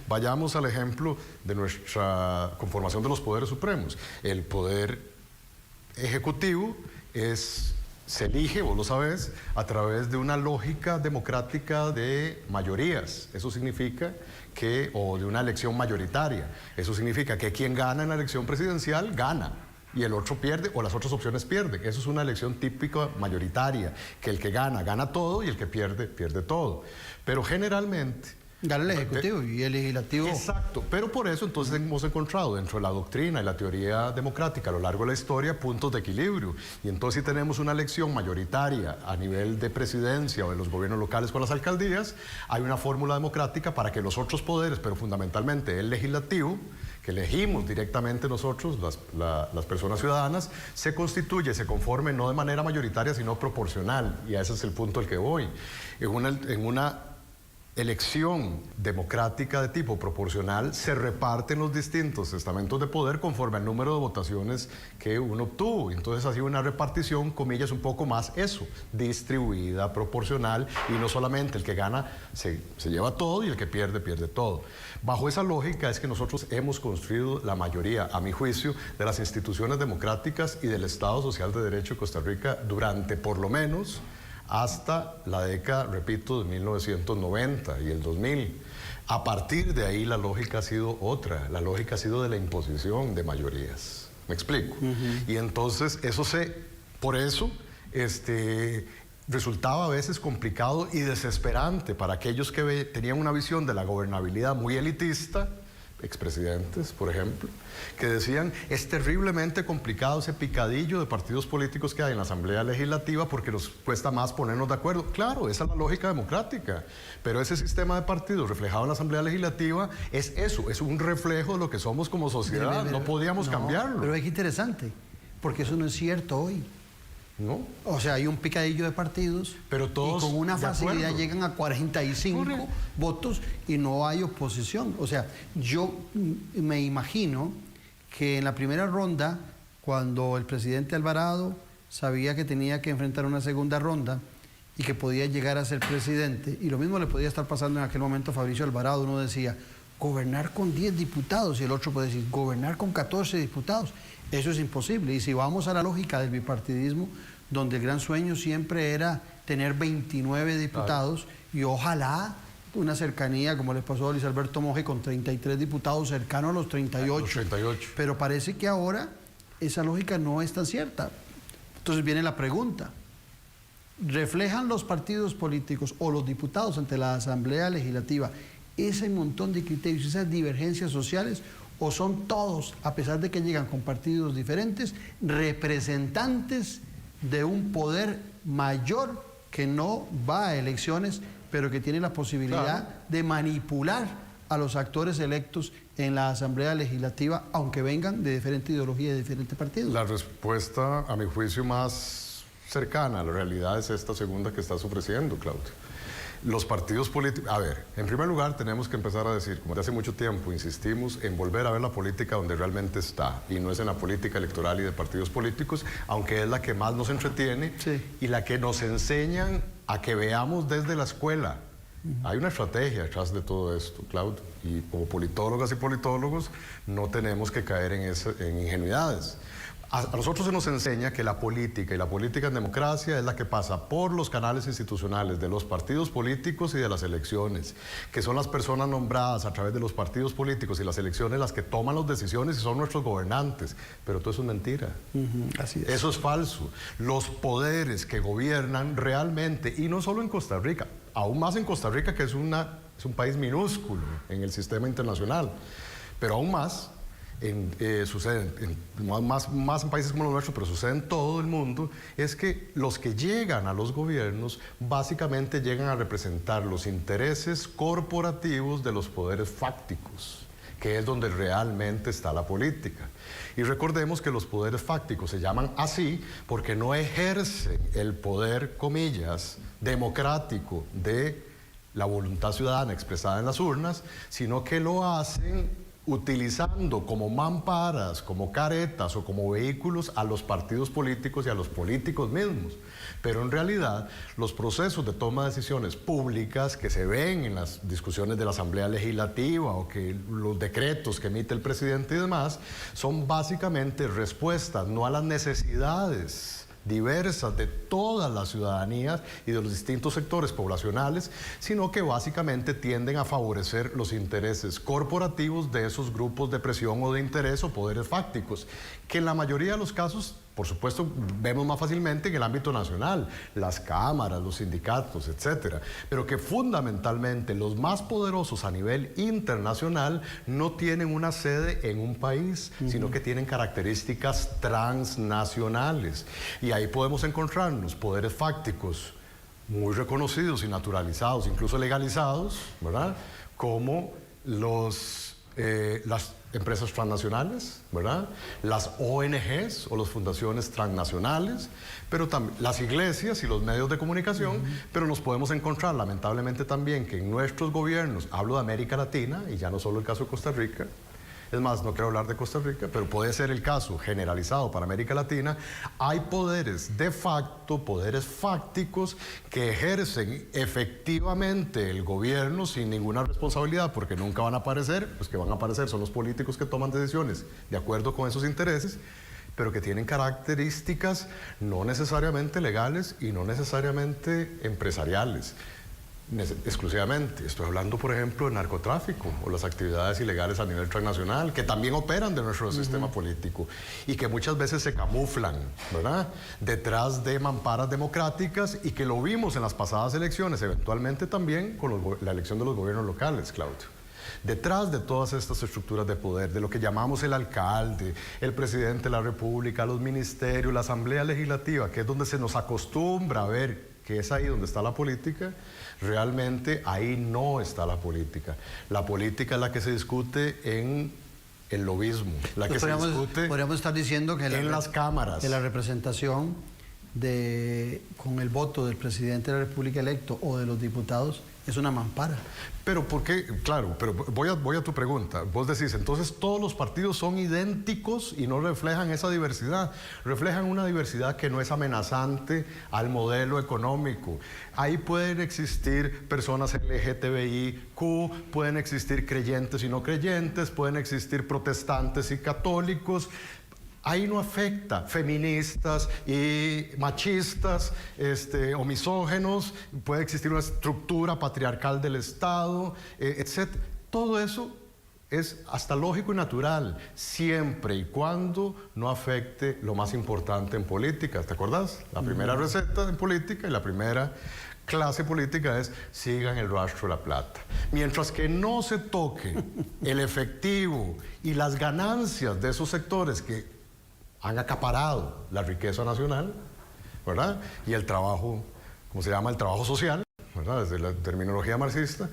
Vayamos al ejemplo de nuestra conformación de los poderes supremos. El poder ejecutivo se elige, vos lo sabés, a través de una lógica democrática de mayorías. Eso significa o de una elección mayoritaria. Eso significa que quien gana en la elección presidencial gana y el otro pierde o las otras opciones pierden. Eso es una elección típica mayoritaria, que el que gana, gana todo y el que pierde, pierde todo. Pero generalmente... Gana el Ejecutivo y el Legislativo. Exacto, pero por eso entonces hemos encontrado dentro de la doctrina y la teoría democrática a lo largo de la historia puntos de equilibrio. Y entonces si tenemos una elección mayoritaria a nivel de presidencia o de los gobiernos locales con las alcaldías, hay una fórmula democrática para que los otros poderes, pero fundamentalmente el legislativo, que elegimos directamente nosotros, las personas ciudadanas, se constituye, se conforme no de manera mayoritaria, sino proporcional. Y a ese es el punto al que voy. En una elección democrática de tipo proporcional se reparten los distintos estamentos de poder conforme al número de votaciones que uno obtuvo. Entonces ha sido una repartición, comillas, un poco más distribuida, proporcional, y no solamente el que gana se lleva todo y el que pierde, pierde todo. Bajo esa lógica es que nosotros hemos construido la mayoría, a mi juicio, de las instituciones democráticas y del Estado Social de Derecho de Costa Rica durante por lo menos hasta la década, repito, de 1990 y el 2000. A partir de ahí la lógica ha sido otra, la lógica ha sido de la imposición de mayorías. ¿Me explico? Y entonces por eso resultaba a veces complicado y desesperante para aquellos que tenían una visión de la gobernabilidad muy elitista, expresidentes, por ejemplo, que decían, es terriblemente complicado ese picadillo de partidos políticos que hay en la Asamblea Legislativa porque nos cuesta más ponernos de acuerdo. Claro, esa es la lógica democrática, pero ese sistema de partidos reflejado en la Asamblea Legislativa es eso, es un reflejo de lo que somos como sociedad, no podíamos cambiarlo. Pero es interesante, porque eso no es cierto hoy. ¿No? O sea, hay un picadillo de partidos, pero todos y con una facilidad llegan a 45 votos y no hay oposición. O sea, yo me imagino que en la primera ronda, cuando el presidente Alvarado sabía que tenía que enfrentar una segunda ronda y que podía llegar a ser presidente, y lo mismo le podía estar pasando en aquel momento a Fabricio Alvarado, uno decía, gobernar con 10 diputados, y el otro puede decir, gobernar con 14 diputados. Eso es imposible. Y si vamos a la lógica del bipartidismo, donde el gran sueño siempre era tener 29 diputados, claro, y ojalá una cercanía, como les pasó a Luis Alberto Monge, con 33 diputados, cercano a los 38. Pero parece que ahora esa lógica no es tan cierta. Entonces viene la pregunta, ¿reflejan los partidos políticos o los diputados ante la Asamblea Legislativa ese montón de criterios, esas divergencias sociales, o son todos, a pesar de que llegan con partidos diferentes, representantes de un poder mayor que no va a elecciones, pero que tiene la posibilidad, claro, de manipular a los actores electos en la Asamblea Legislativa, aunque vengan de diferente ideología y de diferentes partidos? La respuesta, a mi juicio, más cercana a la realidad es esta segunda que estás ofreciendo, Claudio. Los partidos políticos... A ver, en primer lugar tenemos que empezar a decir, como desde hace mucho tiempo insistimos, en volver a ver la política donde realmente está, y no es en la política electoral y de partidos políticos, aunque es la que más nos entretiene, sí, y la que nos enseñan a que veamos desde la escuela. Hay una estrategia detrás de todo esto, Claudio, y como politólogas y politólogos no tenemos que caer en ingenuidades. A nosotros se nos enseña que la política, y la política en democracia, es la que pasa por los canales institucionales de los partidos políticos y de las elecciones, que son las personas nombradas a través de los partidos políticos y las elecciones las que toman las decisiones y son nuestros gobernantes. Pero todo eso es mentira. Así es. Eso es falso. Los poderes que gobiernan realmente, y no solo en Costa Rica, aún más en Costa Rica, que es un país minúsculo en el sistema internacional, pero aún más, sucede más en países como los nuestros, pero sucede en todo el mundo, es que los que llegan a los gobiernos básicamente llegan a representar los intereses corporativos de los poderes fácticos, que es donde realmente está la política. Y recordemos que los poderes fácticos se llaman así porque no ejercen el poder, comillas, democrático de la voluntad ciudadana expresada en las urnas, sino que lo hacen utilizando como mamparas, como caretas o como vehículos a los partidos políticos y a los políticos mismos. Pero en realidad los procesos de toma de decisiones públicas que se ven en las discusiones de la Asamblea Legislativa o que los decretos que emite el presidente y demás son básicamente respuestas no a las necesidades diversas de todas las ciudadanías y de los distintos sectores poblacionales, sino que básicamente tienden a favorecer los intereses corporativos de esos grupos de presión o de interés o poderes fácticos, que en la mayoría de los casos, por supuesto, vemos más fácilmente en el ámbito nacional, las cámaras, los sindicatos, etcétera, pero que fundamentalmente los más poderosos a nivel internacional no tienen una sede en un país, sino que tienen características transnacionales. Y ahí podemos encontrarnos poderes fácticos muy reconocidos y naturalizados, incluso legalizados, ¿verdad? Como las empresas transnacionales, ¿verdad? Las ONGs o las fundaciones transnacionales, pero también las iglesias y los medios de comunicación, pero nos podemos encontrar lamentablemente también que en nuestros gobiernos, hablo de América Latina y ya no solo el caso de Costa Rica, es más, no quiero hablar de Costa Rica, pero puede ser el caso generalizado para América Latina, hay poderes de facto, poderes fácticos que ejercen efectivamente el gobierno sin ninguna responsabilidad, porque nunca van a aparecer, los que van a aparecer son los políticos que toman decisiones de acuerdo con esos intereses, pero que tienen características no necesariamente legales y no necesariamente empresariales. Exclusivamente. Estoy hablando, por ejemplo, de narcotráfico o las actividades ilegales a nivel transnacional, que también operan de nuestro sistema político y que muchas veces se camuflan, ¿verdad?, detrás de mamparas democráticas, y que lo vimos en las pasadas elecciones, eventualmente también con la elección de los gobiernos locales, Claudio. Detrás de todas estas estructuras de poder, de lo que llamamos el alcalde, el presidente de la República, los ministerios, la Asamblea Legislativa, que es donde se nos acostumbra a ver que es ahí donde está la política, realmente ahí no está la política. La política es la que se discute en el lobismo, la que se discute podríamos estar diciendo que en las cámaras. Que la representación con el voto del presidente de la República electo o de los diputados es una mampara. Pero ¿por qué? Claro, pero voy a tu pregunta. Vos decís, entonces todos los partidos son idénticos y no reflejan esa diversidad. Reflejan una diversidad que no es amenazante al modelo económico. Ahí pueden existir personas LGTBIQ, pueden existir creyentes y no creyentes, pueden existir protestantes y católicos. Ahí no afecta feministas y machistas o misógenos, puede existir una estructura patriarcal del Estado, etc. Todo eso es hasta lógico y natural, siempre y cuando no afecte lo más importante en política. ¿Te acordás? La primera receta en política y la primera clase política es: sigan el rastro de la plata. Mientras que no se toque el efectivo y las ganancias de esos sectores que han acaparado la riqueza nacional, ¿verdad?, y el trabajo, ¿cómo se llama?, el trabajo social, ¿verdad?, desde la terminología marxista.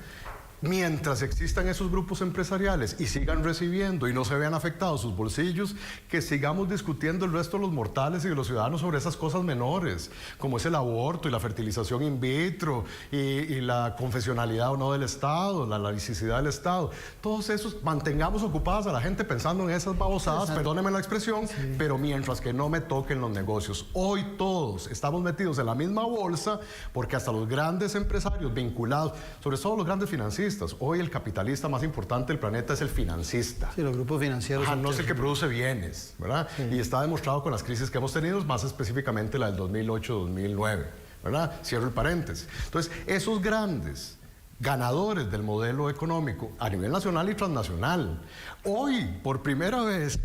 Mientras existan esos grupos empresariales y sigan recibiendo y no se vean afectados sus bolsillos, que sigamos discutiendo el resto de los mortales y de los ciudadanos sobre esas cosas menores, como es el aborto y la fertilización in vitro y la confesionalidad o no del Estado, la laicidad del Estado. Todos esos, mantengamos ocupadas a la gente pensando en esas babosadas, perdónenme la expresión, pero mientras que no me toquen los negocios. Hoy todos estamos metidos en la misma bolsa, porque hasta los grandes empresarios vinculados, sobre todo los grandes financistas, hoy el capitalista más importante del planeta es el financista. Sí, los grupos financieros. No es el que produce bienes, ¿verdad? Sí. Y está demostrado con las crisis que hemos tenido, más específicamente la del 2008-2009, ¿verdad? Cierro el paréntesis. Entonces, esos grandes ganadores del modelo económico a nivel nacional y transnacional, hoy, por primera vez,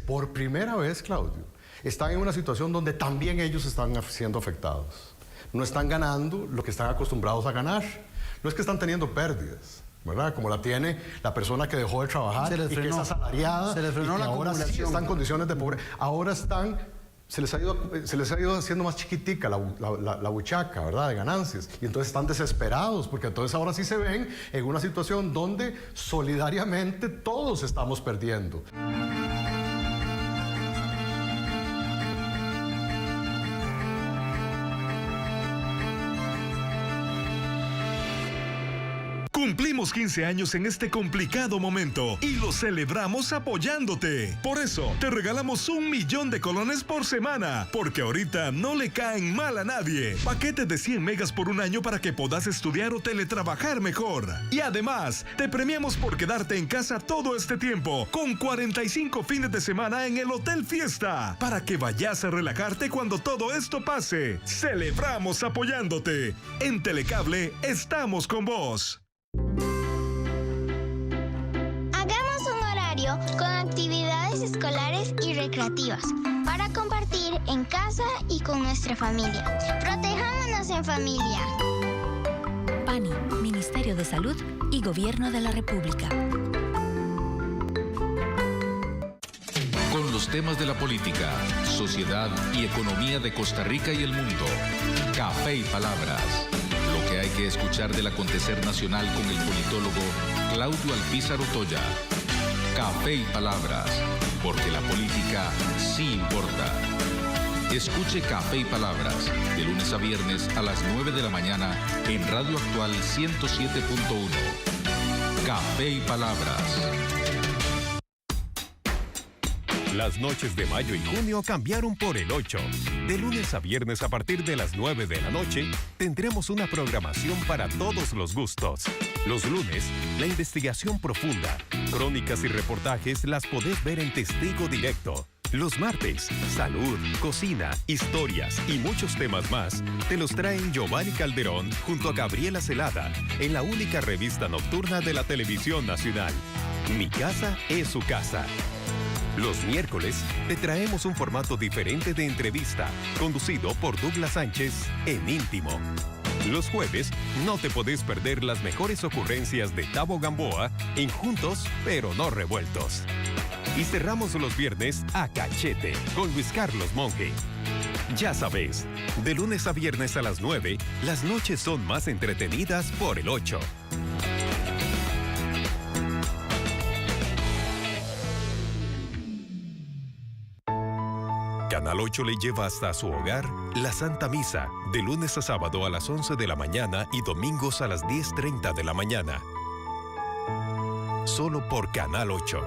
Claudio, están en una situación donde también ellos están siendo afectados. No están ganando lo que están acostumbrados a ganar. No es que están teniendo pérdidas, ¿verdad? Como la tiene la persona que dejó de trabajar y que es asalariada, se les frenó y la ahora sí acumulación. están en condiciones de pobreza. Ahora se les ha ido haciendo más chiquitica la buchaca, ¿verdad? De ganancias. Y entonces están desesperados, porque entonces ahora sí se ven en una situación donde solidariamente todos estamos perdiendo. Cumplimos 15 años en este complicado momento y lo celebramos apoyándote. Por eso, te regalamos 1 millón de colones por semana, porque ahorita no le caen mal a nadie. Paquetes de 100 megas por un año para que puedas estudiar o teletrabajar mejor. Y además, te premiamos por quedarte en casa todo este tiempo, con 45 fines de semana en el Hotel Fiesta, para que vayas a relajarte cuando todo esto pase. Celebramos apoyándote. En Telecable estamos con vos. Hagamos un horario con actividades escolares y recreativas para compartir en casa y con nuestra familia. Protejámonos en familia. PANI, Ministerio de Salud y Gobierno de la República. Con los temas de la política, sociedad y economía de Costa Rica y el mundo. Café y Palabras. Lo que hay que escuchar del acontecer nacional con el politólogo Claudio Alpizar Otoya. Café y Palabras, porque la política sí importa. Escuche Café y Palabras, de lunes a viernes a las 9 de la mañana en Radio Actual 107.1. Café y Palabras. Las noches de mayo y junio cambiaron por el 8. De lunes a viernes a partir de las 9 de la noche, tendremos una programación para todos los gustos. Los lunes, la investigación profunda. Crónicas y reportajes las podés ver en Testigo Directo. Los martes, salud, cocina, historias y muchos temas más te los traen Giovanni Calderón junto a Gabriela Celada en la única revista nocturna de la televisión nacional. Mi casa es su casa. Los miércoles te traemos un formato diferente de entrevista, conducido por Douglas Sánchez en Íntimo. Los jueves no te podés perder las mejores ocurrencias de Tavo Gamboa en Juntos pero no revueltos. Y cerramos los viernes a Cachete con Luis Carlos Monge. Ya sabes, de lunes a viernes a las 9, las noches son más entretenidas por el 8. Canal 8 le lleva hasta su hogar la Santa Misa, de lunes a sábado a las 11 de la mañana y domingos a las 10:30 de la mañana. Solo por Canal 8.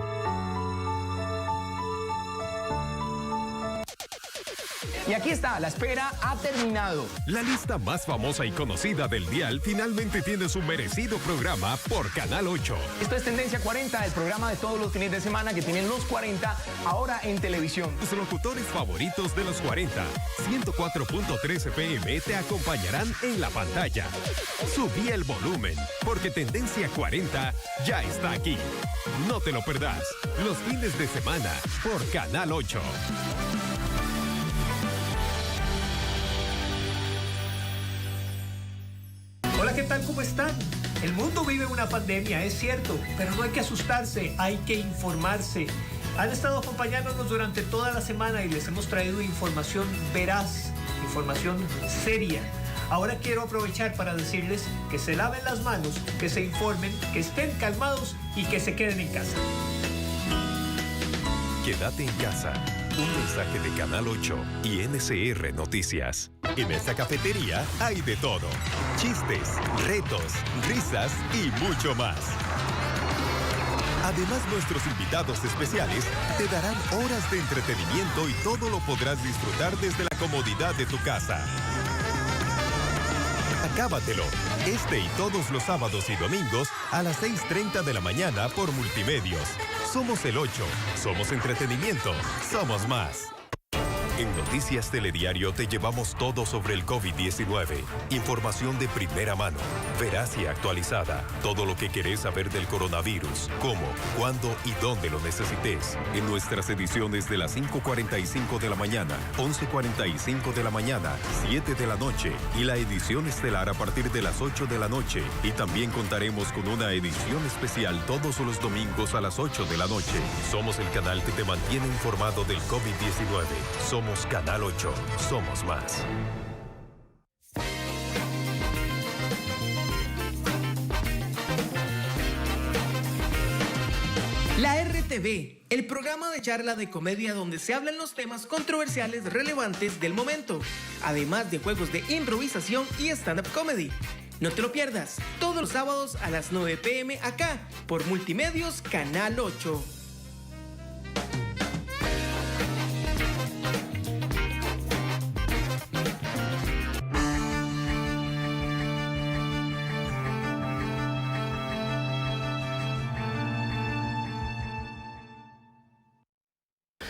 Y aquí está, la espera ha terminado. La lista más famosa y conocida del dial finalmente tiene su merecido programa por Canal 8. Esto es Tendencia 40, el programa de todos los fines de semana que tienen los 40 ahora en televisión. Tus locutores favoritos de los 40, 104.3 FM te acompañarán en la pantalla. Subí el volumen, porque Tendencia 40 ya está aquí. No te lo perdás, los fines de semana por Canal 8. Hola, ¿qué tal? ¿Cómo están? El mundo vive una pandemia, es cierto, pero no hay que asustarse, hay que informarse. Han estado acompañándonos durante toda la semana y les hemos traído información veraz, información seria. Ahora quiero aprovechar para decirles que se laven las manos, que se informen, que estén calmados y que se queden en casa. Quédate en casa. Un mensaje de Canal 8 y NCR Noticias. En esta cafetería hay de todo. Chistes, retos, risas y mucho más. Además, nuestros invitados especiales te darán horas de entretenimiento y todo lo podrás disfrutar desde la comodidad de tu casa. Acábatelo, este y todos los sábados y domingos a las 6:30 de la mañana por Multimedios. Somos el 8, somos entretenimiento, somos más. En Noticias Telediario te llevamos todo sobre el COVID-19. Información de primera mano, veraz y actualizada. Todo lo que querés saber del coronavirus, cómo, cuándo y dónde lo necesites. En nuestras ediciones de las 5:45 de la mañana, 11:45 de la mañana, 7 de la noche y la edición estelar a partir de las 8 de la noche. Y también contaremos con una edición especial todos los domingos a las 8 de la noche. Somos el canal que te mantiene informado del COVID-19. Somos Canal 8. Somos más. La RTV, el programa de charla de comedia donde se hablan los temas controversiales relevantes del momento, además de juegos de improvisación y stand-up comedy. No te lo pierdas, todos los sábados a las 9 p.m. acá, por Multimedios Canal 8.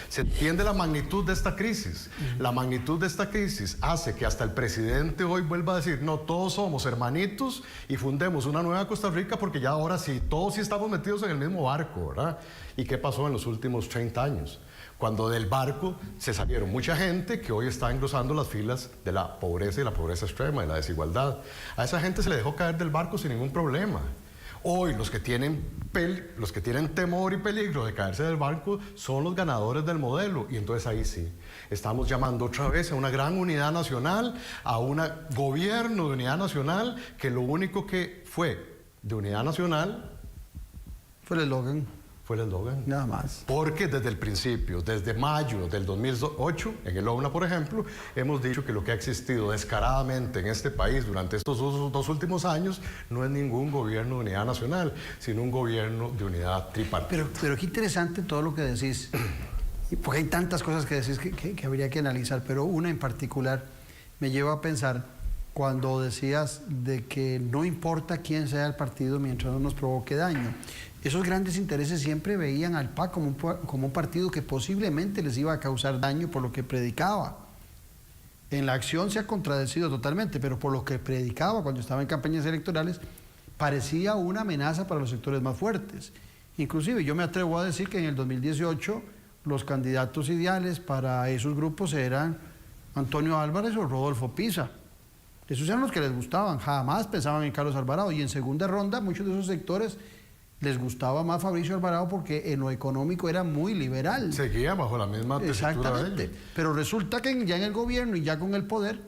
Se entiende la magnitud de esta crisis. La magnitud de esta crisis hace que hasta el presidente hoy vuelva a decir, no, todos somos hermanitos y fundemos una nueva Costa Rica porque ya ahora sí, todos sí estamos metidos en el mismo barco, ¿verdad? ¿Y qué pasó en los últimos 30 años? Cuando del barco se salieron mucha gente que hoy está engrosando las filas de la pobreza y la pobreza extrema, de la desigualdad. A esa gente se le dejó caer del barco sin ningún problema. Hoy los que tienen temor y peligro de caerse del barco son los ganadores del modelo. Y entonces ahí sí, estamos llamando otra vez a una gran unidad nacional, a un gobierno de unidad nacional, que lo único que fue de unidad nacional fue el eslogan. Fue el eslogan. Nada más. Porque desde el principio, desde mayo del 2008, en el OUNA, por ejemplo, hemos dicho que lo que ha existido descaradamente en este país durante estos dos últimos años no es ningún gobierno de unidad nacional, sino un gobierno de unidad tripartita. Pero qué interesante todo lo que decís, porque hay tantas cosas que decís que habría que analizar, pero una en particular me lleva a pensar cuando decías de que no importa quién sea el partido mientras no nos provoque daño. Esos grandes intereses siempre veían al PAC como un partido que posiblemente les iba a causar daño por lo que predicaba. En la acción se ha contradecido totalmente, pero por lo que predicaba cuando estaba en campañas electorales, parecía una amenaza para los sectores más fuertes. Inclusive yo me atrevo a decir que en el 2018 los candidatos ideales para esos grupos eran Antonio Álvarez o Rodolfo Pisa. Esos eran los que les gustaban, jamás pensaban en Carlos Alvarado. Y en segunda ronda muchos de esos sectores les gustaba más Fabricio Alvarado porque en lo económico era muy liberal. Seguía bajo la misma tesitura. Exactamente. De ellos. Pero resulta que ya en el gobierno y ya con el poder,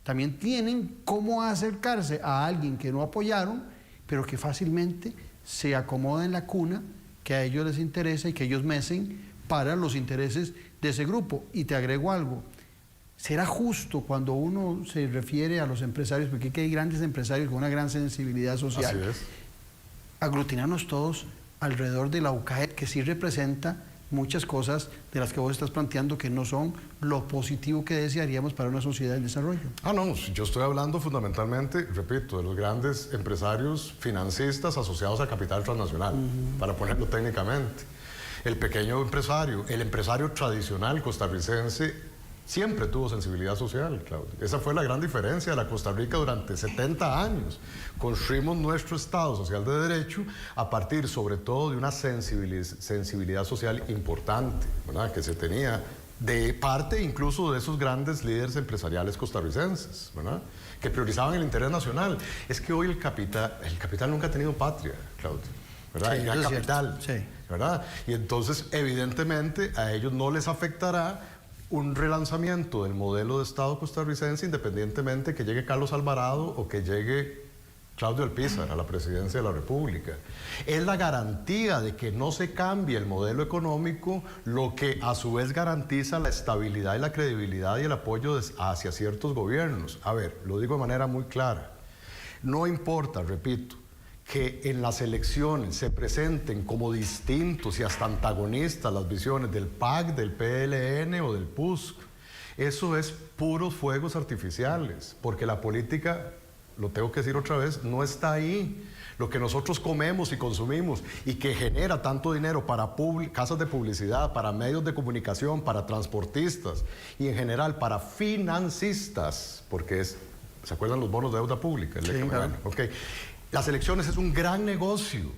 también tienen cómo acercarse a alguien que no apoyaron, pero que fácilmente se acomoda en la cuna que a ellos les interesa y que ellos mecen para los intereses de ese grupo. Y te agrego algo. ¿Será justo cuando uno se refiere a los empresarios, porque aquí hay grandes empresarios con una gran sensibilidad social, Así es, aglutinarnos todos alrededor de la UCAEP, que sí representa muchas cosas de las que vos estás planteando que no son lo positivo que desearíamos para una sociedad en desarrollo? No, yo estoy hablando fundamentalmente, repito, de los grandes empresarios financistas asociados al capital transnacional, para ponerlo técnicamente. El pequeño empresario, el empresario tradicional costarricense, siempre tuvo sensibilidad social, Claudio. Esa fue la gran diferencia de la Costa Rica durante 70 años. Construimos nuestro Estado social de derecho a partir sobre todo de una sensibilidad social importante, ¿verdad?, que se tenía de parte incluso de esos grandes líderes empresariales costarricenses, ¿verdad?, que priorizaban el interés nacional. Es que hoy el capital nunca ha tenido patria, Claudio, ¿verdad? Sí, el gran capital, sí, ¿verdad? Y entonces evidentemente a ellos no les afectará un relanzamiento del modelo de Estado costarricense, independientemente que llegue Carlos Alvarado o que llegue Claudio Alpizar a la presidencia de la República. Es la garantía de que no se cambie el modelo económico, lo que a su vez garantiza la estabilidad y la credibilidad y el apoyo hacia ciertos gobiernos. A ver, lo digo de manera muy clara. No importa, repito, que en las elecciones se presenten como distintos y hasta antagonistas las visiones del PAC, del PLN o del PUSC. Eso es puros fuegos artificiales, porque la política, lo tengo que decir otra vez, no está ahí. Lo que nosotros comemos y consumimos y que genera tanto dinero para casas de publicidad, para medios de comunicación, para transportistas y en general para financistas, porque ¿se acuerdan los bonos de deuda pública? Sí, claro. Okay. Las elecciones es un gran negocio,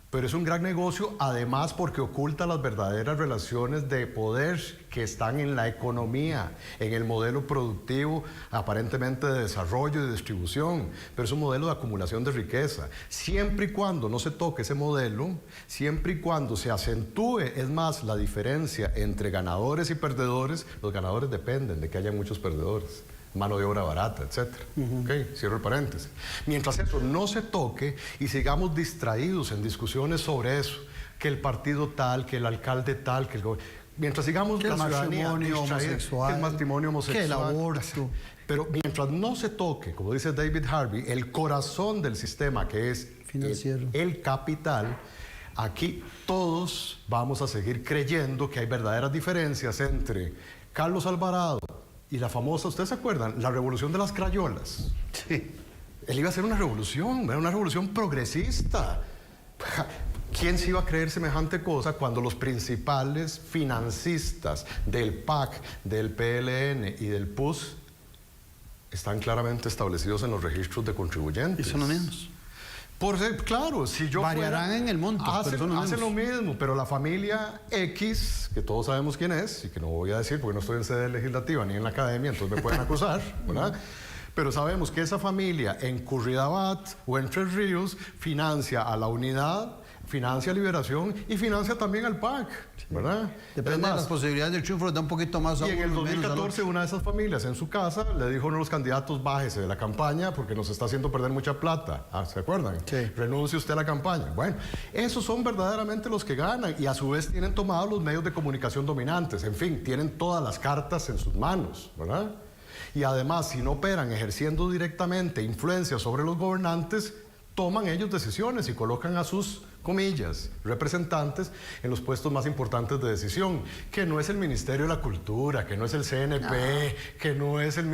pero es un gran negocio además porque oculta las verdaderas relaciones de poder que están en la economía, en el modelo productivo aparentemente de desarrollo y de distribución, pero es un modelo de acumulación de riqueza. Siempre y cuando no se toque ese modelo, siempre y cuando se acentúe, es más, la diferencia entre ganadores y perdedores, los ganadores dependen de que haya muchos perdedores. Mano de obra barata, etc. Okay, cierro el paréntesis. Mientras eso no se toque y sigamos distraídos en discusiones sobre eso, que el partido tal, que el alcalde tal, que el gobierno... Mientras sigamos que la el matrimonio homosexual, que el matrimonio homosexual, que el aborto. Pero mientras no se toque, como dice David Harvey, el corazón del sistema, que es financiero, el capital, aquí todos vamos a seguir creyendo que hay verdaderas diferencias entre Carlos Alvarado y la famosa, ¿ustedes se acuerdan? La revolución de las crayolas. Sí. Él iba a hacer una revolución progresista. ¿Quién se iba a creer semejante cosa cuando los principales financistas del PAC, del PLN y del PUS están claramente establecidos en los registros de contribuyentes? Y son los mismos. Claro, si yo variarán en el monto, hacen lo mismo, pero la familia X, que todos sabemos quién es, y que no voy a decir porque no estoy en sede legislativa ni en la academia, entonces me pueden acusar, ¿verdad? Pero sabemos que esa familia en Curridabat o en Tres Ríos financia a la Unidad, financia Liberación y financia también al PAC, ¿verdad? Depende de las posibilidades del triunfo, le da un poquito más a uno. Y en el 2014 menos una de esas familias en su casa le dijo a uno de los candidatos, bájese de la campaña porque nos está haciendo perder mucha plata. ¿Se acuerdan? Sí. Renuncie usted a la campaña. Bueno, esos son verdaderamente los que ganan y a su vez tienen tomados los medios de comunicación dominantes. En fin, tienen todas las cartas en sus manos, ¿verdad? Y además, si no operan ejerciendo directamente influencia sobre los gobernantes, toman ellos decisiones y colocan a sus, comillas, representantes en los puestos más importantes de decisión, que no es el Ministerio de la Cultura, que no es el CNP, que no es el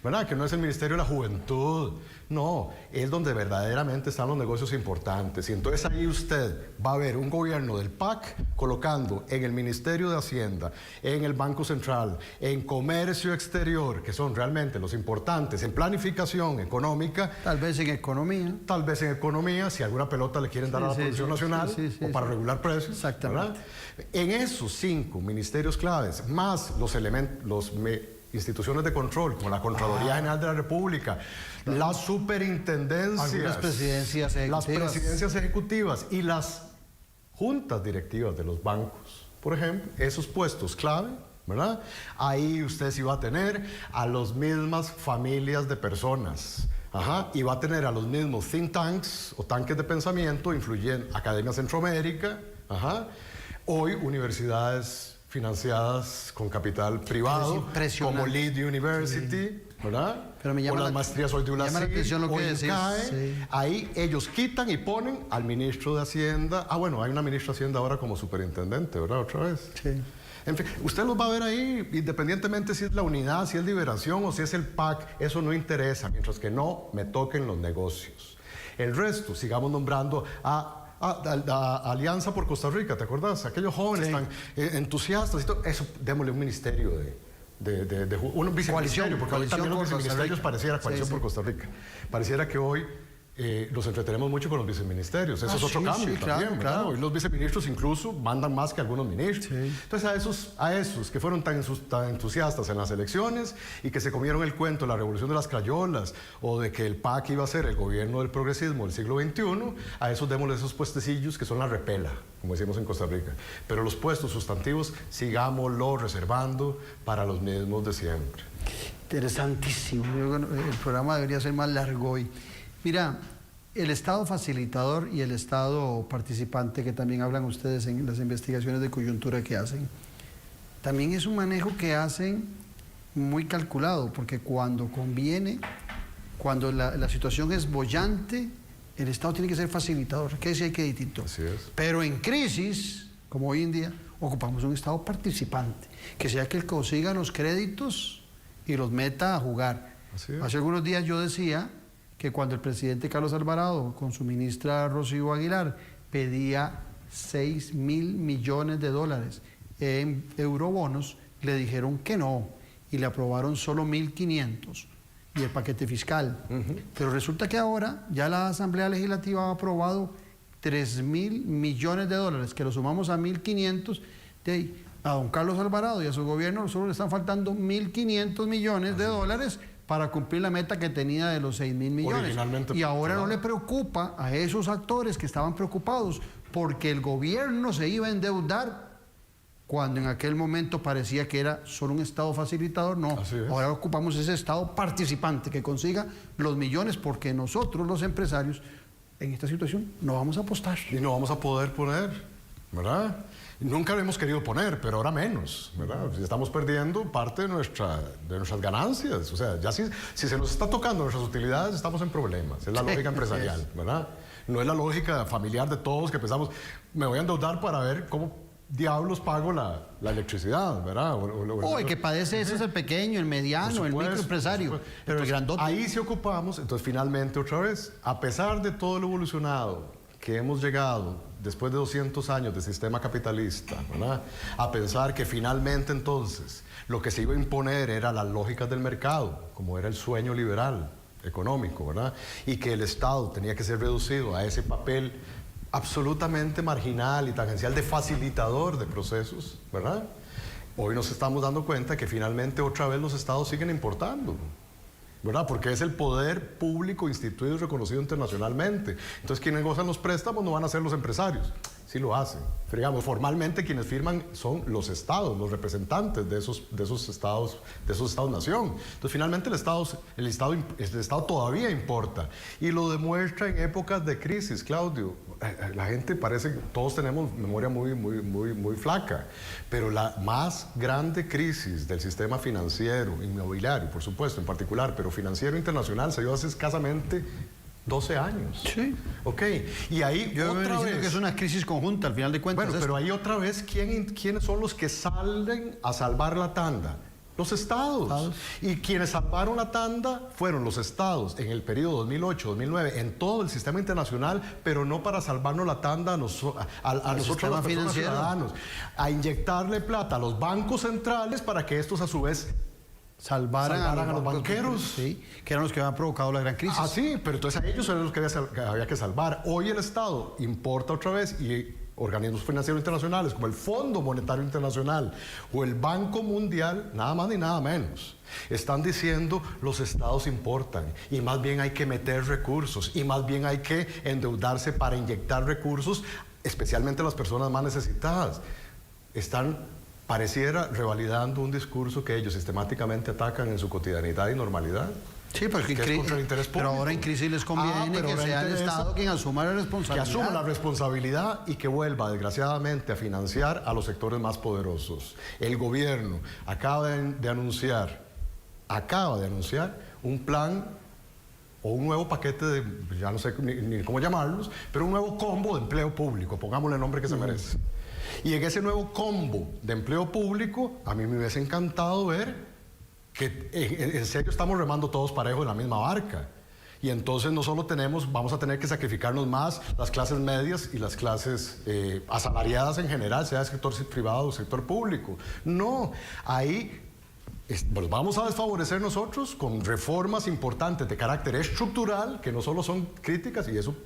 ¿verdad? Que no es el Ministerio de la Juventud. No, es donde verdaderamente están los negocios importantes. Y entonces ahí usted va a ver un gobierno del PAC colocando en el Ministerio de Hacienda, en el Banco Central, en Comercio Exterior, que son realmente los importantes, en planificación económica. Tal vez en economía. Tal vez en economía, si alguna pelota le quieren dar a la Producción Nacional o para regular precios. Exactamente. ¿Verdad? En esos 5 ministerios claves, más instituciones de control, como la Contraloría General de la República, las superintendencias, las presidencias ejecutivas y las juntas directivas de los bancos, por ejemplo, esos puestos clave, ¿verdad? Ahí usted sí va a tener a las mismas familias de personas. Y va a tener a los mismos think tanks o tanques de pensamiento, influyen Academia Centroamérica, hoy universidades financiadas con capital privado, como Lead University, ¿verdad? Pero me llama o las maestrías hoy de ULACID, o INCAE. Sí. Ahí ellos quitan y ponen al ministro de Hacienda. Bueno, hay una ministra de Hacienda ahora como superintendente, ¿verdad? Otra vez. Sí. En fin, usted los va a ver ahí, independientemente si es la Unidad, si es Liberación o si es el PAC, eso no interesa, mientras que no me toquen los negocios. El resto, sigamos nombrando a Alianza por Costa Rica, ¿te acordás? Aquellos jóvenes tan entusiastas y todo, eso, démosle un ministerio un viceministerio, porque hoy también los viceministerios pareciera coalición por Costa Rica. Pareciera que hoy los entretenemos mucho con los viceministerios. Eso es otro cambio también, claro. Hoy los viceministros incluso mandan más que algunos ministros. Entonces a esos que fueron tan entusiastas en las elecciones y que se comieron el cuento de la revolución de las crayolas o de que el PAC iba a ser el gobierno del progresismo del siglo XXI, a esos démosle esos puestecillos que son la repela, como decimos en Costa Rica. Pero los puestos sustantivos sigámoslo reservando para los mismos de siempre. Interesantísimo. El programa debería ser más largo hoy. Mira, el Estado facilitador y el Estado participante, que también hablan ustedes en las investigaciones de coyuntura que hacen, también es un manejo que hacen muy calculado, porque cuando conviene, cuando la situación es boyante, el Estado tiene que ser facilitador, que sí hay que distinto. Así es. Pero en crisis, como hoy en día, ocupamos un Estado participante, que sea que consiga los créditos y los meta a jugar. Así es. Hace algunos días yo decía que cuando el presidente Carlos Alvarado con su ministra Rocío Aguilar pedía 6.000 millones de dólares en eurobonos, le dijeron que no y le aprobaron solo 1.500 y el paquete fiscal. Pero resulta que ahora ya la Asamblea Legislativa ha aprobado 3.000 millones de dólares, que lo sumamos a 1.500, a don Carlos Alvarado y a su gobierno solo le están faltando 1.500 millones de dólares para cumplir la meta que tenía de los 6.000 millones. Y ahora no le preocupa a esos actores que estaban preocupados porque el gobierno se iba a endeudar cuando en aquel momento parecía que era solo un Estado facilitador. No, ahora ocupamos ese Estado participante que consiga los millones, porque nosotros los empresarios en esta situación no vamos a apostar. Y no vamos a poder poner, ¿verdad? Nunca lo hemos querido poner, pero ahora menos, ¿verdad? Estamos perdiendo parte de nuestras ganancias. O sea, ya si se nos está tocando nuestras utilidades, estamos en problemas. Es la lógica empresarial, ¿verdad? No es la lógica familiar de todos que pensamos, me voy a endeudar para ver cómo diablos pago la electricidad, ¿verdad? El que padece ese es el pequeño, el mediano, el microempresario, pero el grandote. Ahí sí ocupamos, entonces finalmente otra vez, a pesar de todo lo evolucionado que hemos llegado después de 200 años de sistema capitalista, ¿verdad? A pensar que finalmente entonces lo que se iba a imponer era las lógicas del mercado, como era el sueño liberal económico, ¿verdad? Y que el Estado tenía que ser reducido a ese papel absolutamente marginal y tangencial de facilitador de procesos, ¿verdad? Hoy nos estamos dando cuenta que finalmente otra vez los estados siguen importando, ¿verdad? Porque es el poder público instituido y reconocido internacionalmente. Entonces, quienes gozan los préstamos no van a ser los empresarios. Sí lo hacen. Pero, digamos, formalmente quienes firman son los estados, los representantes de esos estados-nación. Entonces, finalmente el Estado todavía importa. Y lo demuestra en épocas de crisis, Claudio. La gente parece que todos tenemos memoria muy flaca, pero la más grande crisis del sistema financiero, inmobiliario, por supuesto, en particular, pero financiero internacional, se dio hace escasamente 12 años. Sí. Ok. Y ahí yo otra vez que es una crisis conjunta, al final de cuentas. Bueno, pero ahí otra vez, ¿quiénes son los que salen a salvar la tanda? Los estados. Y quienes salvaron la tanda fueron los estados en el periodo 2008-2009 en todo el sistema internacional, pero no para salvarnos la tanda a nosotros, los ciudadanos, a inyectarle plata a los bancos centrales para que estos a su vez salvaran a los banqueros. Sí, que eran los que habían provocado la gran crisis. Ah, sí, pero entonces a ellos eran los que había que salvar. Hoy el Estado importa otra vez y organismos financieros internacionales como el Fondo Monetario Internacional o el Banco Mundial, nada más ni nada menos, están diciendo los estados importan y más bien hay que meter recursos y más bien hay que endeudarse para inyectar recursos, especialmente a las personas más necesitadas. Están, pareciera, revalidando un discurso que ellos sistemáticamente atacan en su cotidianidad y normalidad. Sí, porque pero ahora en crisis les conviene que sea el Estado quien asuma la responsabilidad. Que asuma la responsabilidad y que vuelva, desgraciadamente, a financiar a los sectores más poderosos. El gobierno acaba de anunciar un plan o un nuevo paquete de, ya no sé ni cómo llamarlos, pero un nuevo combo de empleo público, pongámosle el nombre que se merece. Y en ese nuevo combo de empleo público, a mí me hubiese encantado ver que en serio estamos remando todos parejos en la misma barca. Y entonces no solo vamos a tener que sacrificarnos más las clases medias y las clases asalariadas en general, sea sector privado o sector público. No, ahí los vamos a desfavorecer nosotros con reformas importantes de carácter estructural, que no solo son críticas, y eso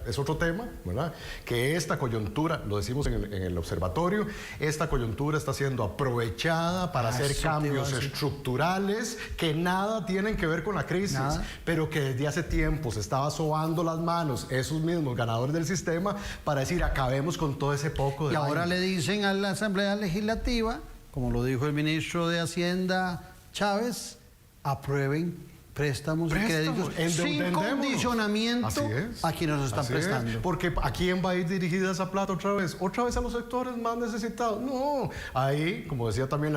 es otro tema, ¿verdad? Que esta coyuntura, lo decimos en el observatorio, esta coyuntura está siendo aprovechada para hacer cambios estructurales que nada tienen que ver con la crisis, pero que desde hace tiempo se estaba sobando las manos esos mismos ganadores del sistema para decir, acabemos con todo ese poco de... Y ahora le dicen a la Asamblea Legislativa, como lo dijo el ministro de Hacienda Chávez, aprueben préstamos y créditos sin condicionamiento a quienes nos están prestando. Porque ¿a quién va a ir dirigida esa plata otra vez? ¿Otra vez a los sectores más necesitados? No, ahí, como decía también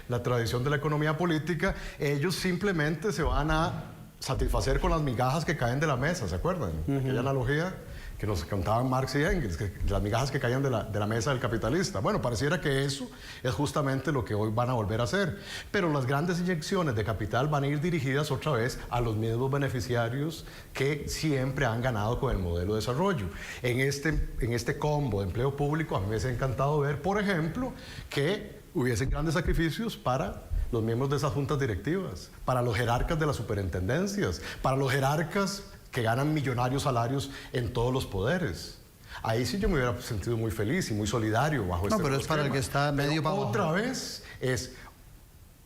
la tradición de la economía política, ellos simplemente se van a satisfacer con las migajas que caen de la mesa, ¿se acuerdan? Aquella analogía. que nos contaban Marx y Engels, las migajas que caían de la mesa del capitalista. Bueno, pareciera que eso es justamente lo que hoy van a volver a hacer. Pero las grandes inyecciones de capital van a ir dirigidas otra vez a los mismos beneficiarios que siempre han ganado con el modelo de desarrollo. En este combo de empleo público, a mí me hubiese encantado ver, por ejemplo, que hubiesen grandes sacrificios para los miembros de esas juntas directivas, para los jerarcas de las superintendencias, para los jerarcas que ganan millonarios salarios en todos los poderes. Ahí sí yo me hubiera sentido muy feliz y muy solidario bajo este pero es para el que está medio para abajo. Otra vez es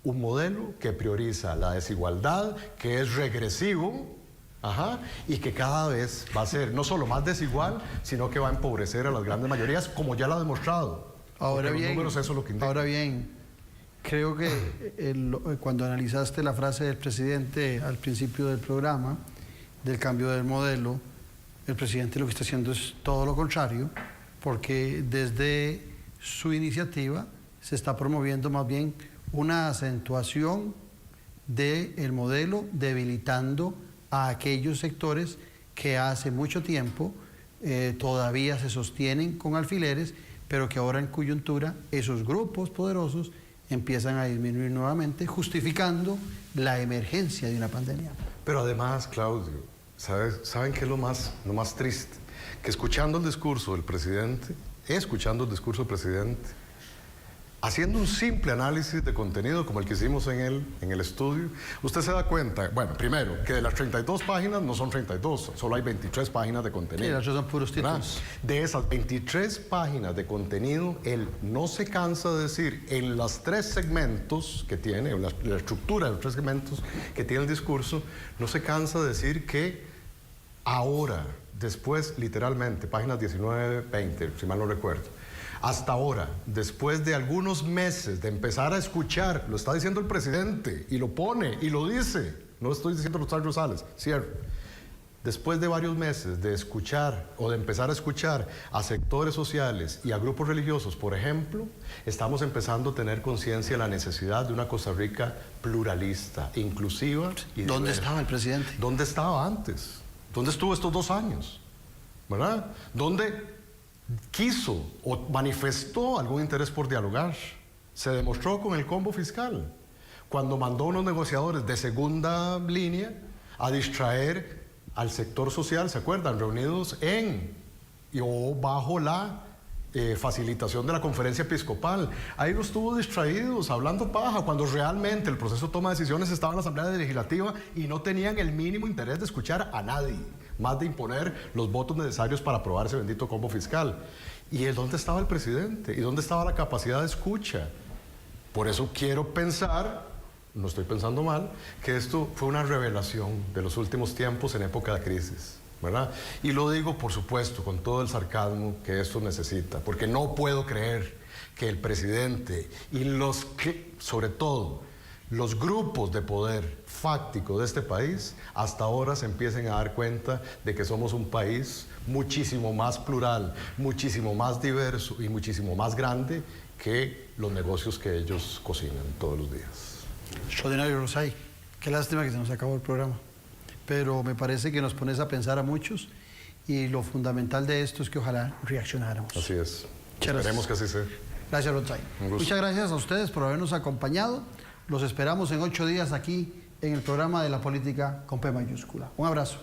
un modelo que prioriza la desigualdad, que es regresivo, y que cada vez va a ser no solo más desigual, sino que va a empobrecer a las grandes mayorías, como ya lo ha demostrado. Ahora bien, los números eso es lo que indica. Ahora bien, creo que cuando analizaste la frase del presidente al principio del programa, del cambio del modelo, el presidente lo que está haciendo es todo lo contrario, porque desde su iniciativa se está promoviendo más bien una acentuación del modelo, debilitando a aquellos sectores que hace mucho tiempo todavía se sostienen con alfileres, pero que ahora en coyuntura esos grupos poderosos empiezan a disminuir nuevamente, justificando la emergencia de una pandemia. Pero además, Claudio, ¿saben qué es lo más triste? Que escuchando el discurso del presidente, haciendo un simple análisis de contenido como el que hicimos en el estudio, usted se da cuenta, bueno, primero, que de las 32 páginas no son 32, solo hay 23 páginas de contenido. Sí, las otras son puros títulos. De esas 23 páginas de contenido, él no se cansa de decir en los 3 segmentos que tiene, la estructura de los 3 segmentos que tiene el discurso, no se cansa de decir que ahora, después, literalmente, páginas 19, 20, si mal no recuerdo, hasta ahora, después de algunos meses de empezar a escuchar, lo está diciendo el presidente, y lo pone, y lo dice, no lo estoy diciendo Rosario Rosales, cierto. Después de varios meses de escuchar o de empezar a escuchar a sectores sociales y a grupos religiosos, por ejemplo, estamos empezando a tener conciencia de la necesidad de una Costa Rica pluralista, inclusiva y diversa. ¿Dónde estaba el presidente? ¿Dónde estaba antes? ¿Dónde estuvo estos 2 años? ¿Verdad? ¿Dónde quiso o manifestó algún interés por dialogar? Se demostró con el combo fiscal, cuando mandó unos negociadores de segunda línea a distraer al sector social, ¿se acuerdan? Reunidos bajo la facilitación de la conferencia episcopal. Ahí los tuvo distraídos, hablando paja, cuando realmente el proceso de toma de decisiones estaba en la Asamblea Legislativa y no tenían el mínimo interés de escuchar a nadie, más de imponer los votos necesarios para aprobar ese bendito combo fiscal. ¿Y dónde estaba el presidente? ¿Y dónde estaba la capacidad de escucha? Por eso quiero pensar, no estoy pensando mal, que esto fue una revelación de los últimos tiempos en época de crisis, ¿verdad? Y lo digo, por supuesto, con todo el sarcasmo que esto necesita, porque no puedo creer que el presidente y sobre todo, los grupos de poder fáctico de este país hasta ahora se empiecen a dar cuenta de que somos un país muchísimo más plural, muchísimo más diverso y muchísimo más grande que los negocios que ellos cocinan todos los días. Extraordinario, Rosay. Qué lástima que se nos acabó el programa. Pero me parece que nos pones a pensar a muchos y lo fundamental de esto es que ojalá reaccionáramos. Así es. Esperemos que así sea. Gracias, Rosay. Muchas gracias a ustedes por habernos acompañado. Los esperamos en 8 días aquí en el programa de la política con P mayúscula. Un abrazo.